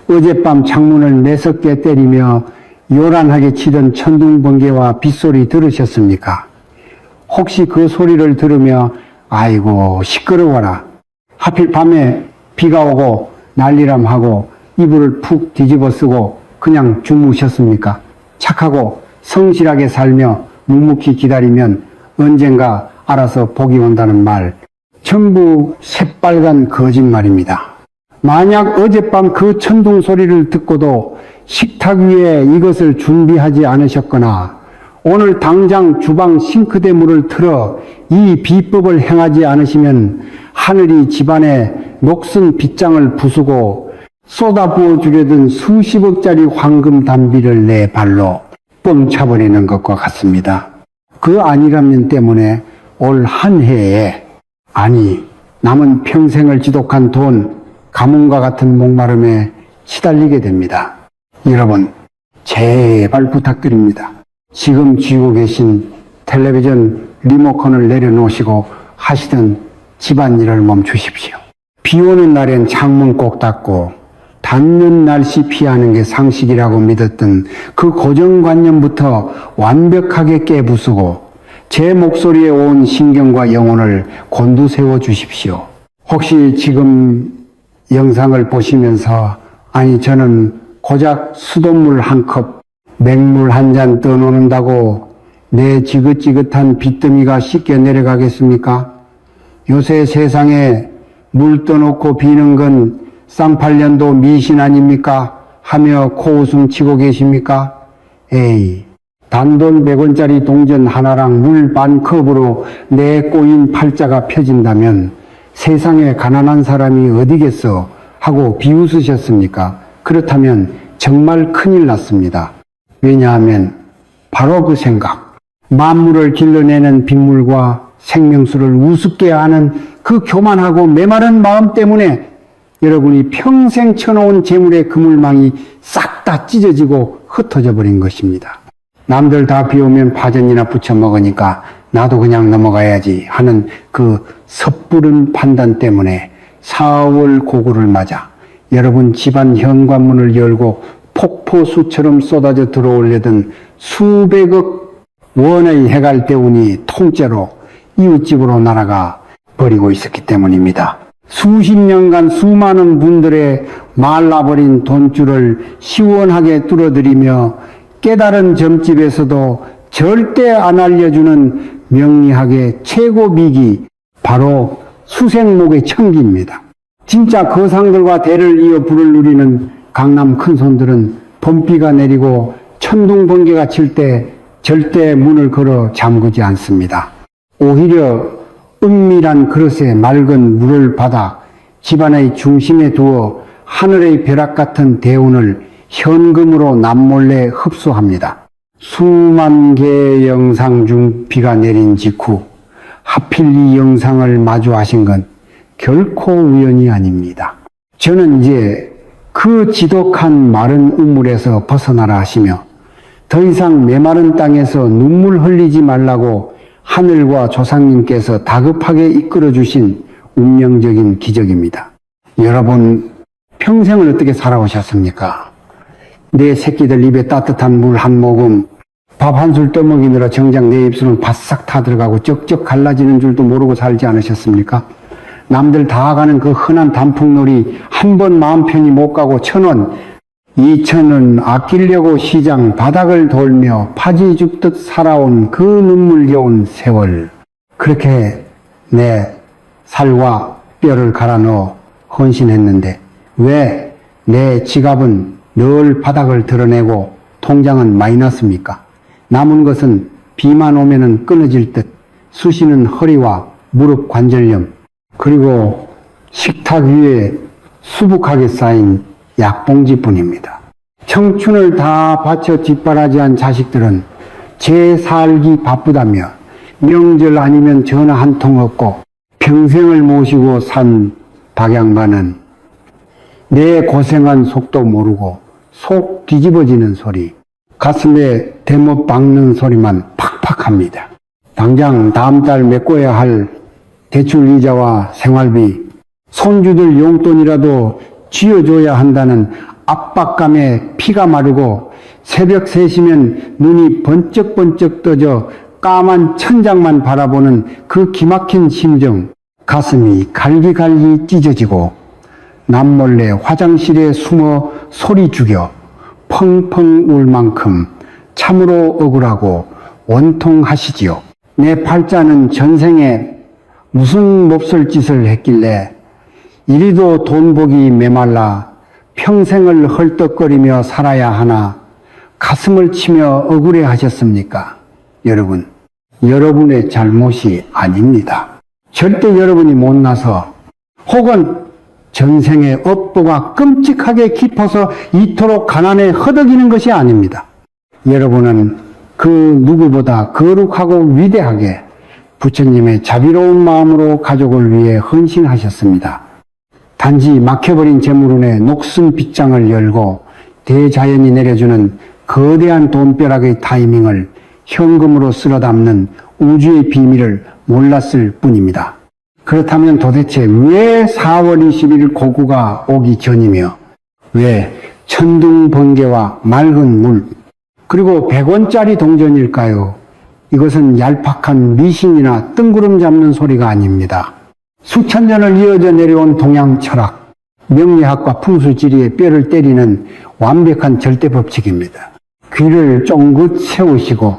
어젯밤 창문을 매섭게 때리며 요란하게 치던 천둥번개와 빗소리 들으셨습니까? 혹시 그 소리를 들으며 아이고 시끄러워라, 하필 밤에 비가 오고 난리람 하고 이불을 푹 뒤집어 쓰고 그냥 주무셨습니까? 착하고 성실하게 살며 묵묵히 기다리면 언젠가 알아서 복이 온다는 말, 전부 새빨간 거짓말입니다. 만약 어젯밤 그 천둥 소리를 듣고도 식탁 위에 이것을 준비하지 않으셨거나 오늘 당장 주방 싱크대 물을 틀어 이 비법을 행하지 않으시면 하늘이 집안에 녹슨 빗장을 부수고 쏟아부어 주려던 수십억짜리 황금 단비를 내 발로 뻥 차버리는 것과 같습니다. 그 아니라면 때문에 올 한 해에, 아니 남은 평생을 지독한 돈, 가뭄과 같은 목마름에 시달리게 됩니다. 여러분, 제발 부탁드립니다. 지금 쥐고 계신 텔레비전 리모컨을 내려놓으시고 하시던 집안일을 멈추십시오. 비 오는 날엔 창문 꼭 닫고 닿는 날씨 피하는 게 상식이라고 믿었던 그 고정관념부터 완벽하게 깨부수고 제 목소리에 온 신경과 영혼을 곤두세워 주십시오. 혹시 지금 영상을 보시면서 아니 저는 고작 수돗물 한 컵, 맹물 한 잔 떠놓는다고 내 지긋지긋한 빚더미가 씻겨 내려가겠습니까? 요새 세상에 물 떠놓고 비는 건 쌍팔년도 미신 아닙니까? 하며 코웃음 치고 계십니까? 에이, 단돈 100원짜리 동전 하나랑 물 반 컵으로 내 꼬인 팔자가 펴진다면 세상에 가난한 사람이 어디겠어? 하고 비웃으셨습니까? 그렇다면 정말 큰일 났습니다. 왜냐하면 바로 그 생각, 만물을 길러내는 빗물과 생명수를 우습게 아는 그 교만하고 메마른 마음 때문에 여러분이 평생 쳐놓은 재물의 그물망이 싹 다 찢어지고 흩어져 버린 것입니다. 남들 다 비오면 파전이나 부쳐 먹으니까 나도 그냥 넘어가야지 하는 그 섣부른 판단 때문에 4월 고구를 맞아 여러분 집안 현관문을 열고 폭포수처럼 쏟아져 들어오려던 수백억 원의 해갈대운이 통째로 이웃집으로 날아가 버리고 있었기 때문입니다. 수십 년간 수많은 분들의 말라버린 돈줄을 시원하게 뚫어드리며 깨달은 점집에서도 절대 안 알려주는 명리학의 최고 비기, 바로 수생목의 청기입니다. 진짜 거상들과 대를 이어 불을 누리는 강남 큰손들은 봄비가 내리고 천둥번개가 칠 때 절대 문을 걸어 잠그지 않습니다. 오히려 은밀한 그릇에 맑은 물을 받아 집안의 중심에 두어 하늘의 벼락 같은 대운을 현금으로 남몰래 흡수합니다. 수만 개의 영상 중 비가 내린 직후 하필 이 영상을 마주하신 건 결코 우연이 아닙니다. 저는 이제 그 지독한 마른 우물에서 벗어나라 하시며 더 이상 메마른 땅에서 눈물 흘리지 말라고 하늘과 조상님께서 다급하게 이끌어주신 운명적인 기적입니다. 여러분, 평생을 어떻게 살아오셨습니까? 내 새끼들 입에 따뜻한 물 한 모금, 밥 한 술 떠먹이느라 정작 내 입술은 바싹 타들어가고 쩍쩍 갈라지는 줄도 모르고 살지 않으셨습니까? 남들 다 가는 그 흔한 단풍놀이 한 번 마음 편히 못 가고 1,000원, 2,000원 아끼려고 시장 바닥을 돌며 파지 죽듯 살아온 그 눈물겨운 세월, 그렇게 내 살과 뼈를 갈아 넣어 헌신했는데 왜 내 지갑은 늘 바닥을 드러내고 통장은 마이너스입니까? 남은 것은 비만 오면은 끊어질 듯 쑤시는 허리와 무릎 관절염, 그리고 식탁 위에 수북하게 쌓인 약봉지뿐입니다. 청춘을 다 바쳐 뒷바라지한 자식들은 제 살기 바쁘다며 명절 아니면 전화 한 통 없고 평생을 모시고 산 박양반은 내 고생한 속도 모르고 속 뒤집어지는 소리, 가슴에 대못 박는 소리만 팍팍합니다. 당장 다음 달 메꿔야 할 대출 이자와 생활비, 손주들 용돈이라도 쥐어줘야 한다는 압박감에 피가 마르고 새벽 3시면 눈이 번쩍번쩍 떠져 까만 천장만 바라보는 그 기막힌 심정, 가슴이 갈기갈기 찢어지고 남몰래 화장실에 숨어 소리 죽여 펑펑 울 만큼 참으로 억울하고 원통하시지요. 내 팔자는 전생에 무슨 몹쓸 짓을 했길래 이리도 돈복이 메말라 평생을 헐떡거리며 살아야 하나 가슴을 치며 억울해 하셨습니까? 여러분, 여러분의 잘못이 아닙니다. 절대 여러분이 못나서 혹은 전생의 업보가 끔찍하게 깊어서 이토록 가난에 허덕이는 것이 아닙니다. 여러분은 그 누구보다 거룩하고 위대하게 부처님의 자비로운 마음으로 가족을 위해 헌신하셨습니다. 단지 막혀버린 재물운에 녹슨 빗장을 열고 대자연이 내려주는 거대한 돈벼락의 타이밍을 현금으로 쓸어 담는 우주의 비밀을 몰랐을 뿐입니다. 그렇다면 도대체 왜 4월 20일 고구가 오기 전이며 왜 천둥번개와 맑은 물 그리고 100원짜리 동전일까요? 이것은 얄팍한 미신이나 뜬구름 잡는 소리가 아닙니다. 수천 년을 이어져 내려온 동양 철학, 명리학과 풍수지리의 뼈를 때리는 완벽한 절대법칙입니다. 귀를 쫑긋 세우시고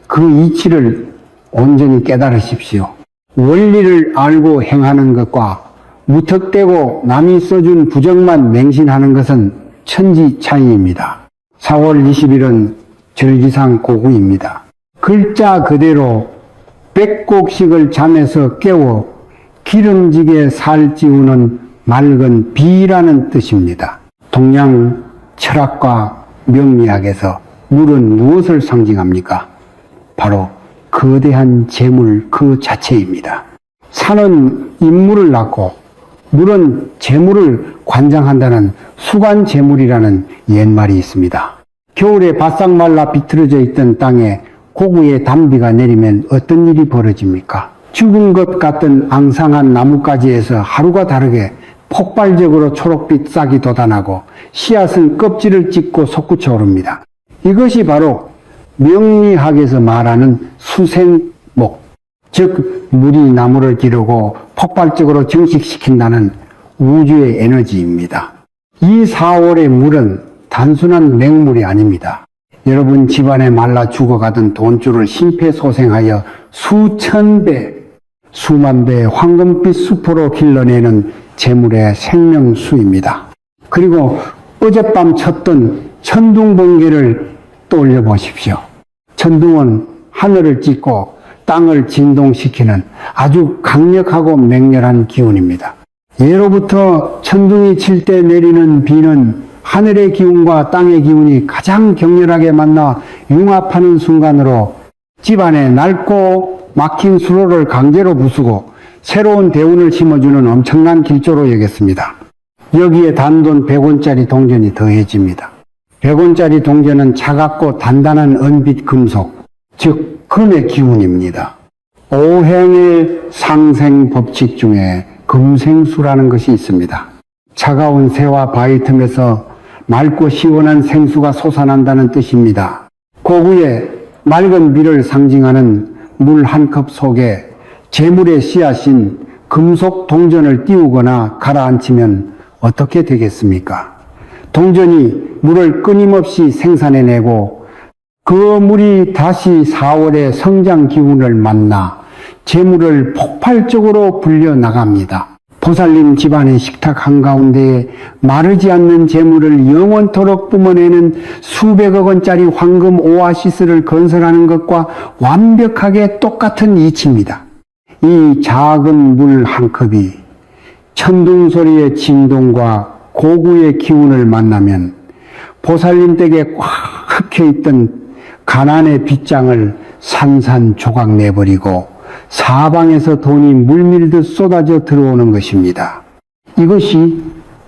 그 이치를 온전히 깨달으십시오. 원리를 알고 행하는 것과 무턱대고 남이 써준 부정만 맹신하는 것은 천지 차이입니다. 4월 20일은 절기상 고구입니다. 글자 그대로 100곡씩을 잠에서 깨워 기름지게 살찌우는 맑은 비라는 뜻입니다. 동양 철학과 명리학에서 물은 무엇을 상징합니까? 바로 거대한 재물 그 자체입니다. 산은 인물을 낳고 물은 재물을 관장한다는 수관재물이라는 옛말이 있습니다. 겨울에 바싹 말라 비틀어져 있던 땅에 고구의 단비가 내리면 어떤 일이 벌어집니까? 죽은 것 같던 앙상한 나뭇가지에서 하루가 다르게 폭발적으로 초록빛 싹이 돋아나고 씨앗은 껍질을 찢고 솟구쳐 오릅니다. 이것이 바로 명리학에서 말하는 수생목, 즉 물이 나무를 기르고 폭발적으로 증식시킨다는 우주의 에너지입니다. 이 4월의 물은 단순한 맹물이 아닙니다. 여러분 집안에 말라 죽어가던 돈줄을 심폐소생하여 수천 배, 수만 배의 황금빛 수포로 길러내는 재물의 생명수입니다. 그리고 어젯밤 쳤던 천둥번개를 떠올려 보십시오. 천둥은 하늘을 찢고 땅을 진동시키는 아주 강력하고 맹렬한 기운입니다. 예로부터 천둥이 칠 때 내리는 비는 하늘의 기운과 땅의 기운이 가장 격렬하게 만나 융합하는 순간으로 집안에 낡고 막힌 수로를 강제로 부수고 새로운 대운을 심어주는 엄청난 길조로 여겼습니다. 여기에 단돈 100원짜리 동전이 더해집니다. 100원짜리 동전은 차갑고 단단한 은빛 금속, 즉 금의 기운입니다. 오행의 상생 법칙 중에 금생수라는 것이 있습니다. 차가운 새와 바위 틈에서 맑고 시원한 생수가 솟아난다는 뜻입니다. 고구의 맑은 비를 상징하는 물 한 컵 속에 재물의 씨앗인 금속 동전을 띄우거나 가라앉히면 어떻게 되겠습니까? 동전이 물을 끊임없이 생산해내고 그 물이 다시 4월의 성장 기운을 만나 재물을 폭발적으로 불려나갑니다. 보살님 집안의 식탁 한가운데에 마르지 않는 재물을 영원토록 뿜어내는 수백억 원짜리 황금 오아시스를 건설하는 것과 완벽하게 똑같은 이치입니다. 이 작은 물 한 컵이 천둥소리의 진동과 고구의 기운을 만나면 보살님 댁에 꽉 흑혀있던 가난의 빗장을 산산조각 내버리고 사방에서 돈이 물밀듯 쏟아져 들어오는 것입니다. 이것이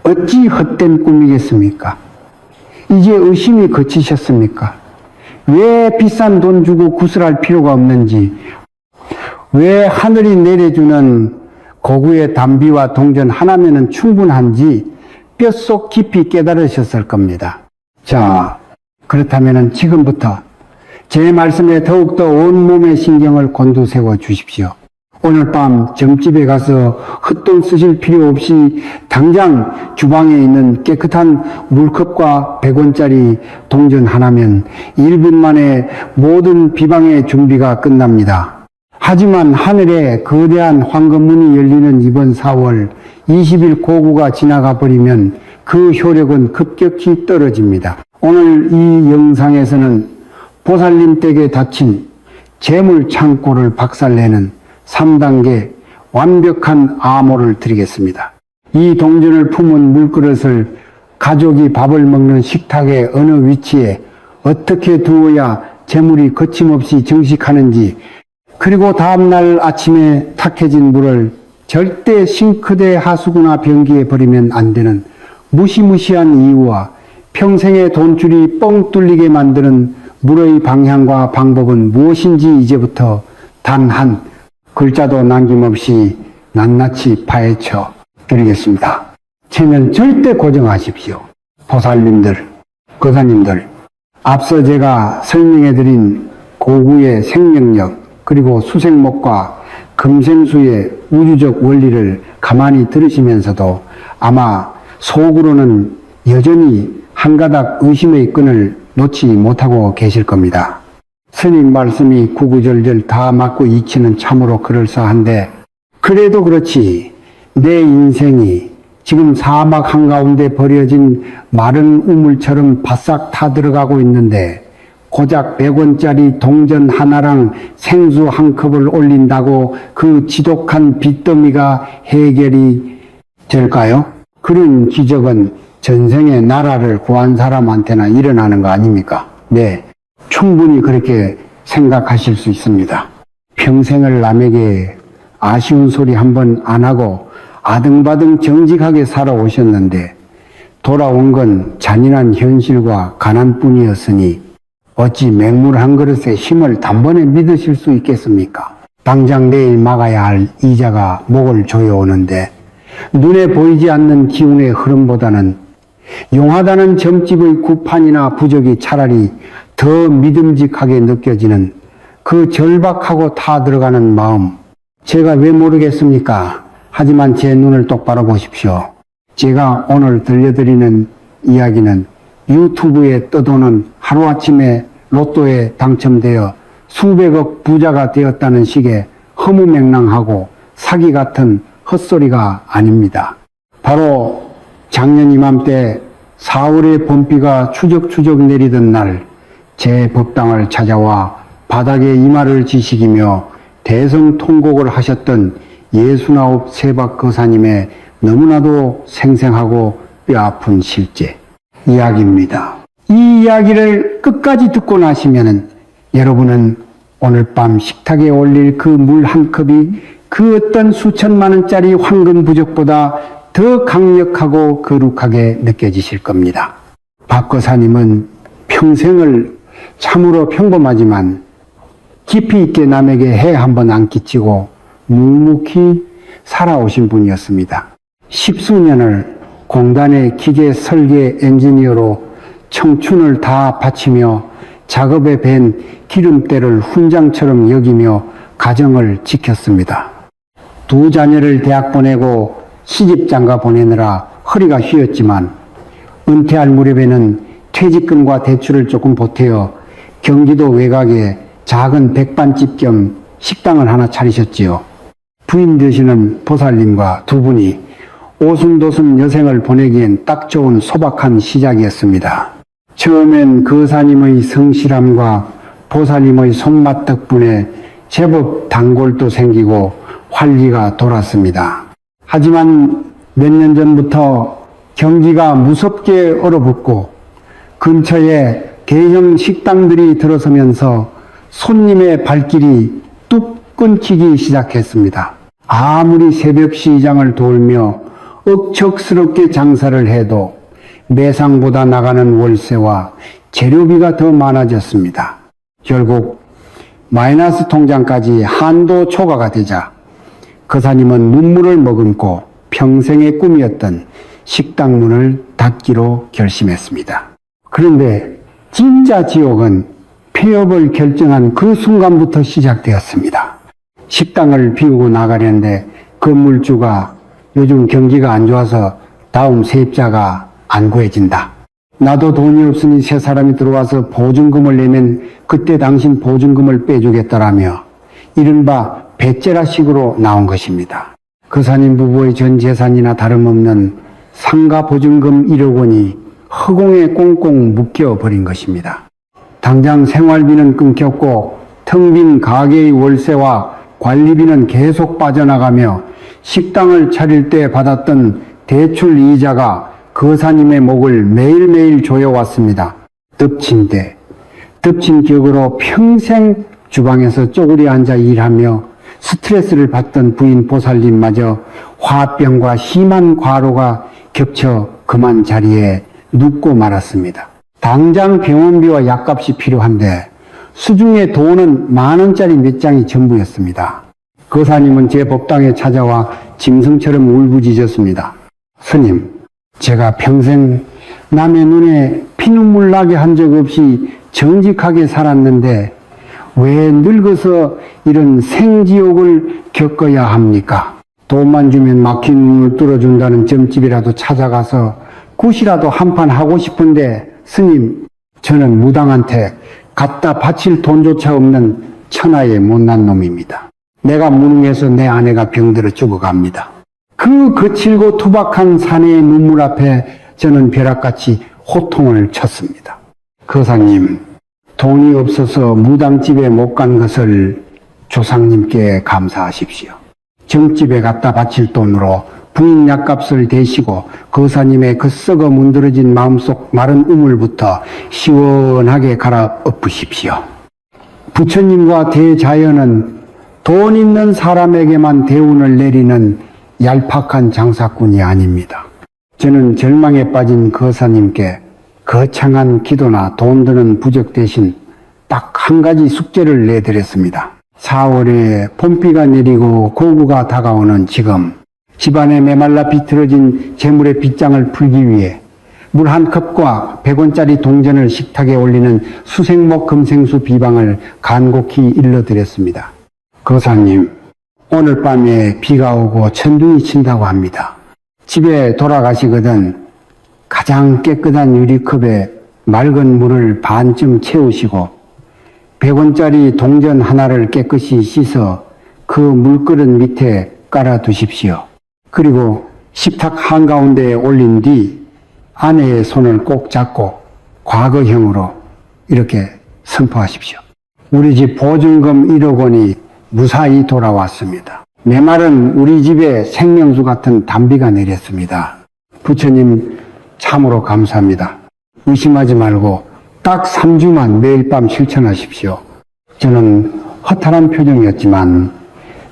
어찌 헛된 꿈이겠습니까? 이제 의심이 그치셨습니까? 왜 비싼 돈 주고 구슬할 필요가 없는지, 왜 하늘이 내려주는 고구의 단비와 동전 하나면은 충분한지 뼛속 깊이 깨달으셨을 겁니다. 자, 그렇다면 지금부터 제 말씀에 더욱더 온몸의 신경을 곤두세워 주십시오. 오늘 밤 점집에 가서 헛돈 쓰실 필요 없이 당장 주방에 있는 깨끗한 물컵과 100원짜리 동전 하나면 1분 만에 모든 비방의 준비가 끝납니다. 하지만 하늘에 거대한 황금문이 열리는 이번 4월 20일 고구가 지나가 버리면 그 효력은 급격히 떨어집니다. 오늘 이 영상에서는 보살님 댁에 닫힌 재물 창고를 박살내는 3단계 완벽한 암호를 드리겠습니다. 이 동전을 품은 물그릇을 가족이 밥을 먹는 식탁의 어느 위치에 어떻게 두어야 재물이 거침없이 정식하는지, 그리고 다음날 아침에 탁해진 물을 절대 싱크대 하수구나 변기에 버리면 안 되는 무시무시한 이유와 평생의 돈줄이 뻥 뚫리게 만드는 물의 방향과 방법은 무엇인지 이제부터 단 한 글자도 남김없이 낱낱이 파헤쳐 드리겠습니다. 체면 절대 고정하십시오. 보살님들, 거사님들, 앞서 제가 설명해 드린 고구의 생명력, 그리고 수생목과 금생수의 우주적 원리를 가만히 들으시면서도 아마 속으로는 여전히 한 가닥 의심의 끈을 놓지 못하고 계실 겁니다. 스님 말씀이 구구절절 다 맞고 이치는 참으로 그럴싸한데, 그래도 그렇지 내 인생이 지금 사막 한가운데 버려진 마른 우물처럼 바싹 타들어가고 있는데 고작 100원짜리 동전 하나랑 생수 한 컵을 올린다고 그 지독한 빚더미가 해결이 될까요? 그런 기적은 전생에 나라를 구한 사람한테나 일어나는 거 아닙니까? 네, 충분히 그렇게 생각하실 수 있습니다. 평생을 남에게 아쉬운 소리 한 번 안 하고 아등바등 정직하게 살아오셨는데 돌아온 건 잔인한 현실과 가난뿐이었으니 어찌 맹물 한 그릇에 힘을 단번에 믿으실 수 있겠습니까? 당장 내일 막아야 할 이자가 목을 조여오는데 눈에 보이지 않는 기운의 흐름보다는 용하다는 점집의 구판이나 부적이 차라리 더 믿음직하게 느껴지는 그 절박하고 타들어가는 마음, 제가 왜 모르겠습니까? 하지만 제 눈을 똑바로 보십시오. 제가 오늘 들려드리는 이야기는 유튜브에 떠도는 하루아침에 로또에 당첨되어 수백억 부자가 되었다는 식의 허무맹랑하고 사기 같은 헛소리가 아닙니다. 바로 작년 이맘때 4월의 봄비가 추적추적 내리던 날 제 법당을 찾아와 바닥에 이마를 지식이며 대성통곡을 하셨던 69 세박 거사님의 너무나도 생생하고 뼈아픈 실제 이야기입니다. 이 이야기를 끝까지 듣고 나시면은 여러분은 오늘 밤 식탁에 올릴 그 물 한 컵이 그 어떤 수천만 원짜리 황금 부적보다 더 강력하고 거룩하게 느껴지실 겁니다. 박 거사님은 평생을 참으로 평범하지만 깊이 있게 남에게 해 한 번 안 끼치고 묵묵히 살아오신 분이었습니다. 10수년을 공단의 기계 설계 엔지니어로 청춘을 다 바치며 작업에 밴 기름때를 훈장처럼 여기며 가정을 지켰습니다. 2 자녀를 대학 보내고 시집장가 보내느라 허리가 휘었지만 은퇴할 무렵에는 퇴직금과 대출을 조금 보태어 경기도 외곽에 작은 백반집 겸 식당을 하나 차리셨지요. 부인 되시는 보살님과 두 분이 오순도순 여생을 보내기엔 딱 좋은 소박한 시작이었습니다. 처음엔 거사님의 성실함과 보살님의 손맛 덕분에 제법 단골도 생기고 활기가 돌았습니다. 하지만 몇 년 전부터 경기가 무섭게 얼어붙고 근처에 대형 식당들이 들어서면서 손님의 발길이 뚝 끊기기 시작했습니다. 아무리 새벽 시장을 돌며 억척스럽게 장사를 해도 매상보다 나가는 월세와 재료비가 더 많아졌습니다. 결국 마이너스 통장까지 한도 초과가 되자 거사님은 눈물을 머금고 평생의 꿈이었던 식당 문을 닫기로 결심했습니다. 그런데 진짜 지옥은 폐업을 결정한 그 순간부터 시작되었습니다. 식당을 비우고 나가려는데 건물주가 요즘 경기가 안 좋아서 다음 세입자가 안 구해진다. 나도 돈이 없으니 새 사람이 들어와서 보증금을 내면 그때 당신 보증금을 빼주겠다라며 이른바 배째라식으로 나온 것입니다. 거사님 부부의 전 재산이나 다름없는 상가 보증금 1억 원이 허공에 꽁꽁 묶여버린 것입니다. 당장 생활비는 끊겼고 텅 빈 가게의 월세와 관리비는 계속 빠져나가며 식당을 차릴 때 받았던 대출 이자가 거사님의 목을 매일매일 조여왔습니다. 덮친 격으로 평생 주방에서 쪼그려 앉아 일하며 스트레스를 받던 부인 보살님마저 화병과 심한 과로가 겹쳐 그만 자리에 눕고 말았습니다. 당장 병원비와 약값이 필요한데 수중에 돈은 10,000원짜리 몇 장이 전부였습니다. 거사님은 제 법당에 찾아와 짐승처럼 울부짖었습니다. 스님, 제가 평생 남의 눈에 피눈물 나게 한 적 없이 정직하게 살았는데 왜 늙어서 이런 생지옥을 겪어야 합니까? 돈만 주면 막힌 문을 뚫어준다는 점집이라도 찾아가서 굿이라도 한판 하고 싶은데 스님, 저는 무당한테 갖다 바칠 돈조차 없는 천하의 못난 놈입니다. 내가 무능해서 내 아내가 병들어 죽어갑니다. 그 거칠고 투박한 사내의 눈물 앞에 저는 벼락같이 호통을 쳤습니다. 거사님, 돈이 없어서 무당집에 못 간 것을 조상님께 감사하십시오. 정집에 갖다 바칠 돈으로 부인 약값을 대시고 거사님의 그 썩어 문드러진 마음속 마른 우물부터 시원하게 갈아 엎으십시오. 부처님과 대자연은 돈 있는 사람에게만 대운을 내리는 얄팍한 장사꾼이 아닙니다. 저는 절망에 빠진 거사님께 거창한 기도나 돈 드는 부적 대신 딱 한 가지 숙제를 내드렸습니다. 4월에 봄비가 내리고 고구가 다가오는 지금 집안에 메말라 비틀어진 재물의 빗장을 풀기 위해 물 한 컵과 100원짜리 동전을 식탁에 올리는 수생목 금생수 비방을 간곡히 일러드렸습니다. 거사님, 오늘 밤에 비가 오고 천둥이 친다고 합니다. 집에 돌아가시거든 가장 깨끗한 유리컵에 맑은 물을 반쯤 채우시고 100원짜리 동전 하나를 깨끗이 씻어 그 물그릇 밑에 깔아 두십시오. 그리고 식탁 한가운데에 올린 뒤 아내의 손을 꼭 잡고 과거형으로 이렇게 선포하십시오. 우리 집 보증금 1억 원이 무사히 돌아왔습니다. 메말은 우리 집에 생명수 같은 단비가 내렸습니다. 부처님 참으로 감사합니다. 의심하지 말고 딱 3주만 매일 밤 실천하십시오. 저는 허탈한 표정이었지만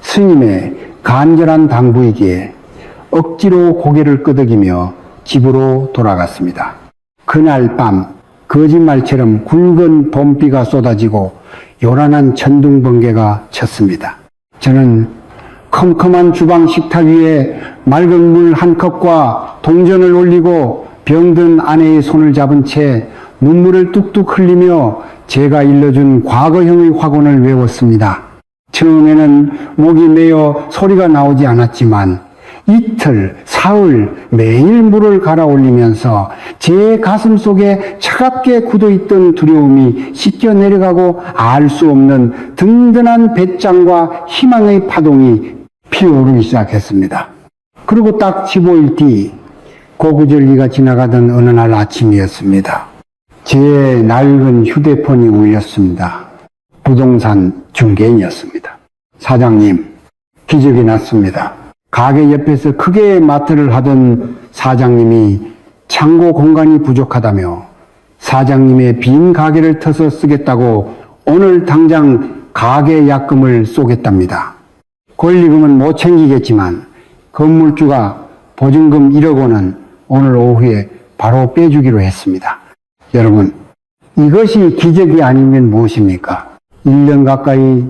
스님의 간절한 당부이기에 억지로 고개를 끄덕이며 집으로 돌아갔습니다. 그날 밤 거짓말처럼 굵은 봄비가 쏟아지고 요란한 천둥번개가 쳤습니다. 저는 컴컴한 주방 식탁 위에 맑은 물 한 컵과 동전을 올리고 병든 아내의 손을 잡은 채 눈물을 뚝뚝 흘리며 제가 일러준 과거형의 화곤을 외웠습니다. 처음에는 목이 메어 소리가 나오지 않았지만 이틀, 사흘 매일 물을 갈아 올리면서 제 가슴 속에 차갑게 굳어있던 두려움이 씻겨 내려가고 알 수 없는 든든한 배짱과 희망의 파동이 피어오르기 시작했습니다. 그리고 딱 15일 뒤 고구절기가 지나가던 어느 날 아침이었습니다. 제 낡은 휴대폰이 울렸습니다. 부동산 중개인이었습니다. 사장님, 기적이 났습니다. 가게 옆에서 크게 마트를 하던 사장님이 창고 공간이 부족하다며 사장님의 빈 가게를 터서 쓰겠다고 오늘 당장 가게 약금을 쏘겠답니다. 권리금은 못 챙기겠지만 건물주가 보증금 1억 원은 오늘 오후에 바로 빼주기로 했습니다. 여러분, 이것이 기적이 아니면 무엇입니까? 1년 가까이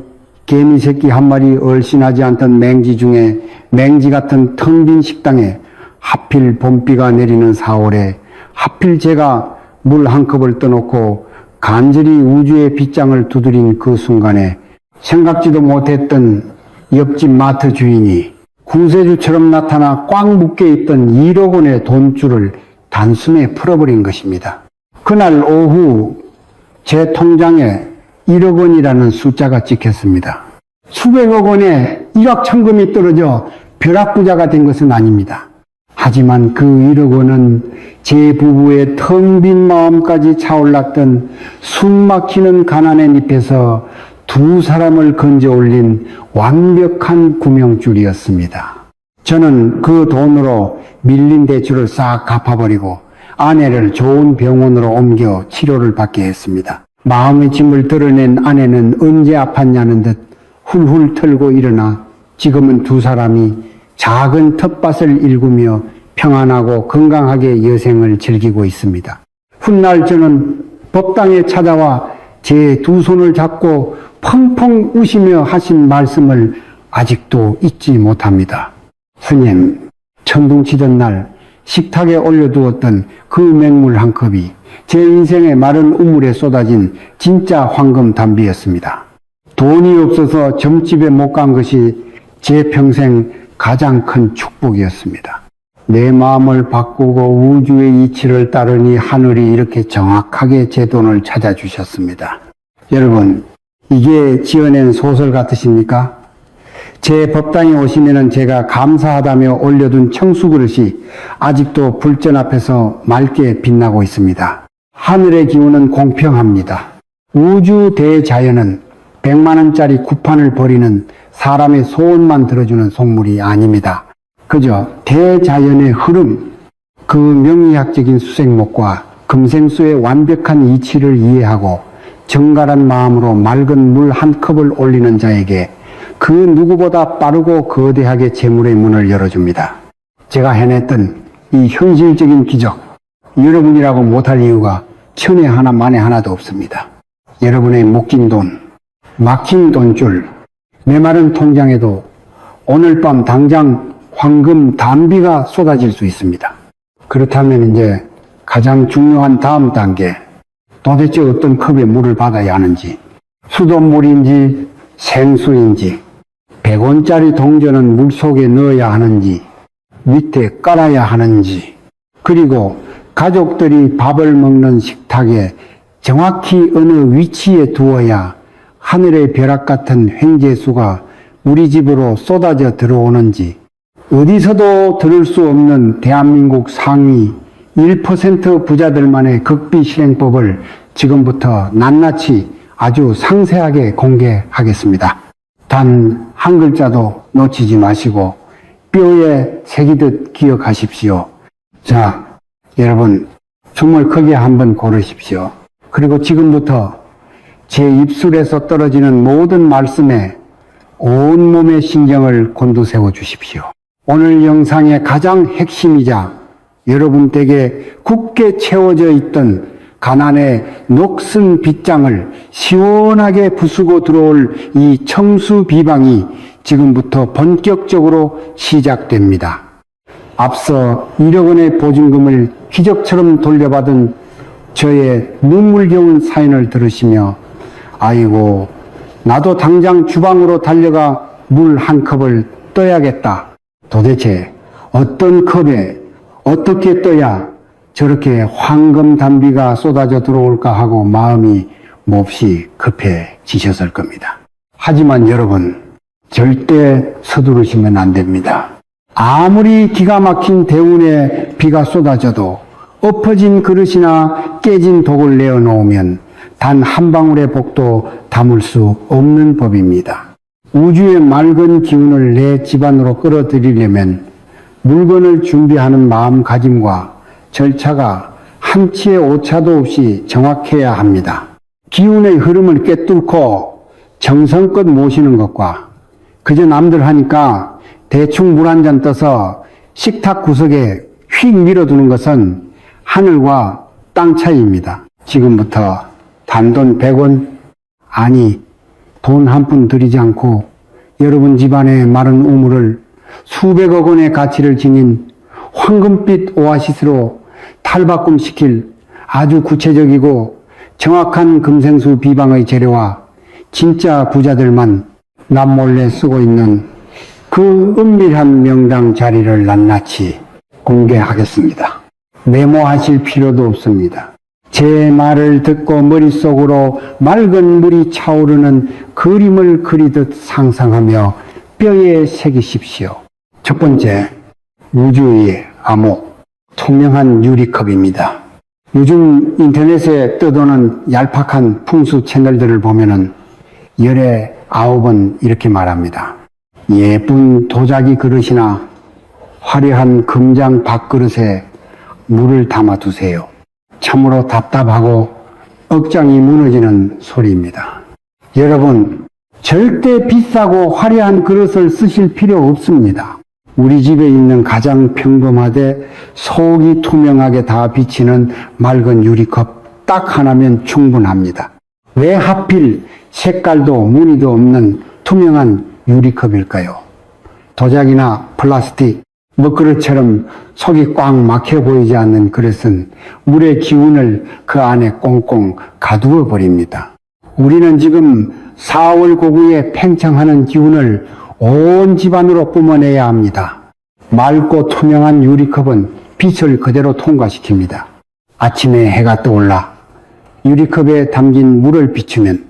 개미 새끼 한 마리 얼씬하지 않던 맹지 중에 맹지 같은 텅 빈 식당에 하필 봄비가 내리는 4월에 하필 제가 물 한 컵을 떠놓고 간절히 우주의 빗장을 두드린 그 순간에 생각지도 못했던 옆집 마트 주인이 구세주처럼 나타나 꽉 묶여있던 1억 원의 돈줄을 단숨에 풀어버린 것입니다. 그날 오후 제 통장에 1억 원이라는 숫자가 찍혔습니다. 수백억 원의 일확천금이 떨어져 벼락부자가 된 것은 아닙니다. 하지만 그 1억 원은 제 부부의 텅 빈 마음까지 차올랐던 숨막히는 가난의 잎에서 두 사람을 건져 올린 완벽한 구명줄이었습니다. 저는 그 돈으로 밀린 대출을 싹 갚아버리고 아내를 좋은 병원으로 옮겨 치료를 받게 했습니다. 마음의 짐을 드러낸 아내는 언제 아팠냐는 듯 훌훌 털고 일어나 지금은 두 사람이 작은 텃밭을 일구며 평안하고 건강하게 여생을 즐기고 있습니다. 훗날 저는 법당에 찾아와 제 두 손을 잡고 펑펑 우시며 하신 말씀을 아직도 잊지 못합니다. 스님, 천둥 치던 날 식탁에 올려두었던 그 맹물 한 컵이 제 인생의 마른 우물에 쏟아진 진짜 황금 담비였습니다. 돈이 없어서 점집에 못 간 것이 제 평생 가장 큰 축복이었습니다. 내 마음을 바꾸고 우주의 이치를 따르니 하늘이 이렇게 정확하게 제 돈을 찾아주셨습니다. 여러분, 이게 지어낸 소설 같으십니까? 제 법당에 오시면은 제가 감사하다며 올려둔 청수그릇이 아직도 불전 앞에서 맑게 빛나고 있습니다. 하늘의 기운은 공평합니다. 우주 대자연은 100만 원짜리 구판을 버리는 사람의 소원만 들어주는 속물이 아닙니다. 그저 대자연의 흐름, 그 명리학적인 수색목과 금생수의 완벽한 이치를 이해하고 정갈한 마음으로 맑은 물 한 컵을 올리는 자에게 그 누구보다 빠르고 거대하게 재물의 문을 열어줍니다. 제가 해냈던 이 현실적인 기적, 여러분이라고 못할 이유가 천에 하나 만에 하나도 없습니다. 여러분의 묶인 돈, 막힌 돈줄, 메마른 통장에도 오늘 밤 당장 황금 담비가 쏟아질 수 있습니다. 그렇다면 이제 가장 중요한 다음 단계, 도대체 어떤 컵에 물을 받아야 하는지, 수돗물인지 생수인지, 100원짜리 동전은 물속에 넣어야 하는지, 밑에 깔아야 하는지, 그리고 가족들이 밥을 먹는 식탁에 정확히 어느 위치에 두어야 하늘의 벼락 같은 횡재수가 우리 집으로 쏟아져 들어오는지, 어디서도 들을 수 없는 대한민국 상위 1% 부자들만의 극비 실행법을 지금부터 낱낱이 아주 상세하게 공개하겠습니다. 단 한 글자도 놓치지 마시고 뼈에 새기듯 기억하십시오. 자, 여러분 숨을 크게 한번 고르십시오. 그리고 지금부터 제 입술에서 떨어지는 모든 말씀에 온몸의 신경을 곤두세워 주십시오. 오늘 영상의 가장 핵심이자 여러분 댁에 굳게 채워져 있던 가난의 녹슨 빗장을 시원하게 부수고 들어올 이 청수 비방이 지금부터 본격적으로 시작됩니다. 앞서 1억 원의 보증금을 기적처럼 돌려받은 저의 눈물겨운 사연을 들으시며 아이고 나도 당장 주방으로 달려가 물 한 컵을 떠야겠다. 도대체 어떤 컵에 어떻게 떠야 저렇게 황금 담비가 쏟아져 들어올까 하고 마음이 몹시 급해지셨을 겁니다. 하지만 여러분 절대 서두르시면 안 됩니다. 아무리 기가 막힌 대운의 비가 쏟아져도 엎어진 그릇이나 깨진 독을 내어놓으면 단 한 방울의 복도 담을 수 없는 법입니다. 우주의 맑은 기운을 내 집안으로 끌어들이려면 물건을 준비하는 마음가짐과 절차가 한치의 오차도 없이 정확해야 합니다. 기운의 흐름을 꿰뚫고 정성껏 모시는 것과 그저 남들 하니까 대충 물 한 잔 떠서 식탁 구석에 휙 밀어두는 것은 하늘과 땅 차이입니다. 지금부터 단돈 100원, 아니 돈 한 푼 들이지 않고 여러분 집안의 마른 우물을 수백억 원의 가치를 지닌 황금빛 오아시스로 탈바꿈시킬 아주 구체적이고 정확한 금생수 비방의 재료와 진짜 부자들만 남몰래 쓰고 있는 그 은밀한 명당 자리를 낱낱이 공개하겠습니다. 메모하실 필요도 없습니다. 제 말을 듣고 머릿속으로 맑은 물이 차오르는 그림을 그리듯 상상하며 뼈에 새기십시오. 첫 번째, 우주의 암호, 투명한 유리컵입니다. 요즘 인터넷에 떠도는 얄팍한 풍수 채널들을 보면은 열에 9번 이렇게 말합니다. 예쁜 도자기 그릇이나 화려한 금장 밥그릇에 물을 담아 두세요. 참으로 답답하고 억장이 무너지는 소리입니다. 여러분, 절대 비싸고 화려한 그릇을 쓰실 필요 없습니다. 우리 집에 있는 가장 평범하되 속이 투명하게 다 비치는 맑은 유리컵 딱 하나면 충분합니다. 왜 하필 색깔도 무늬도 없는 투명한 유리컵일까요? 도자기나 플라스틱, 먹그릇처럼 속이 꽉 막혀 보이지 않는 그릇은 물의 기운을 그 안에 꽁꽁 가두어 버립니다. 우리는 지금 4월 고구에 팽창하는 기운을 온 집안으로 뿜어내야 합니다. 맑고 투명한 유리컵은 빛을 그대로 통과시킵니다. 아침에 해가 떠올라 유리컵에 담긴 물을 비추면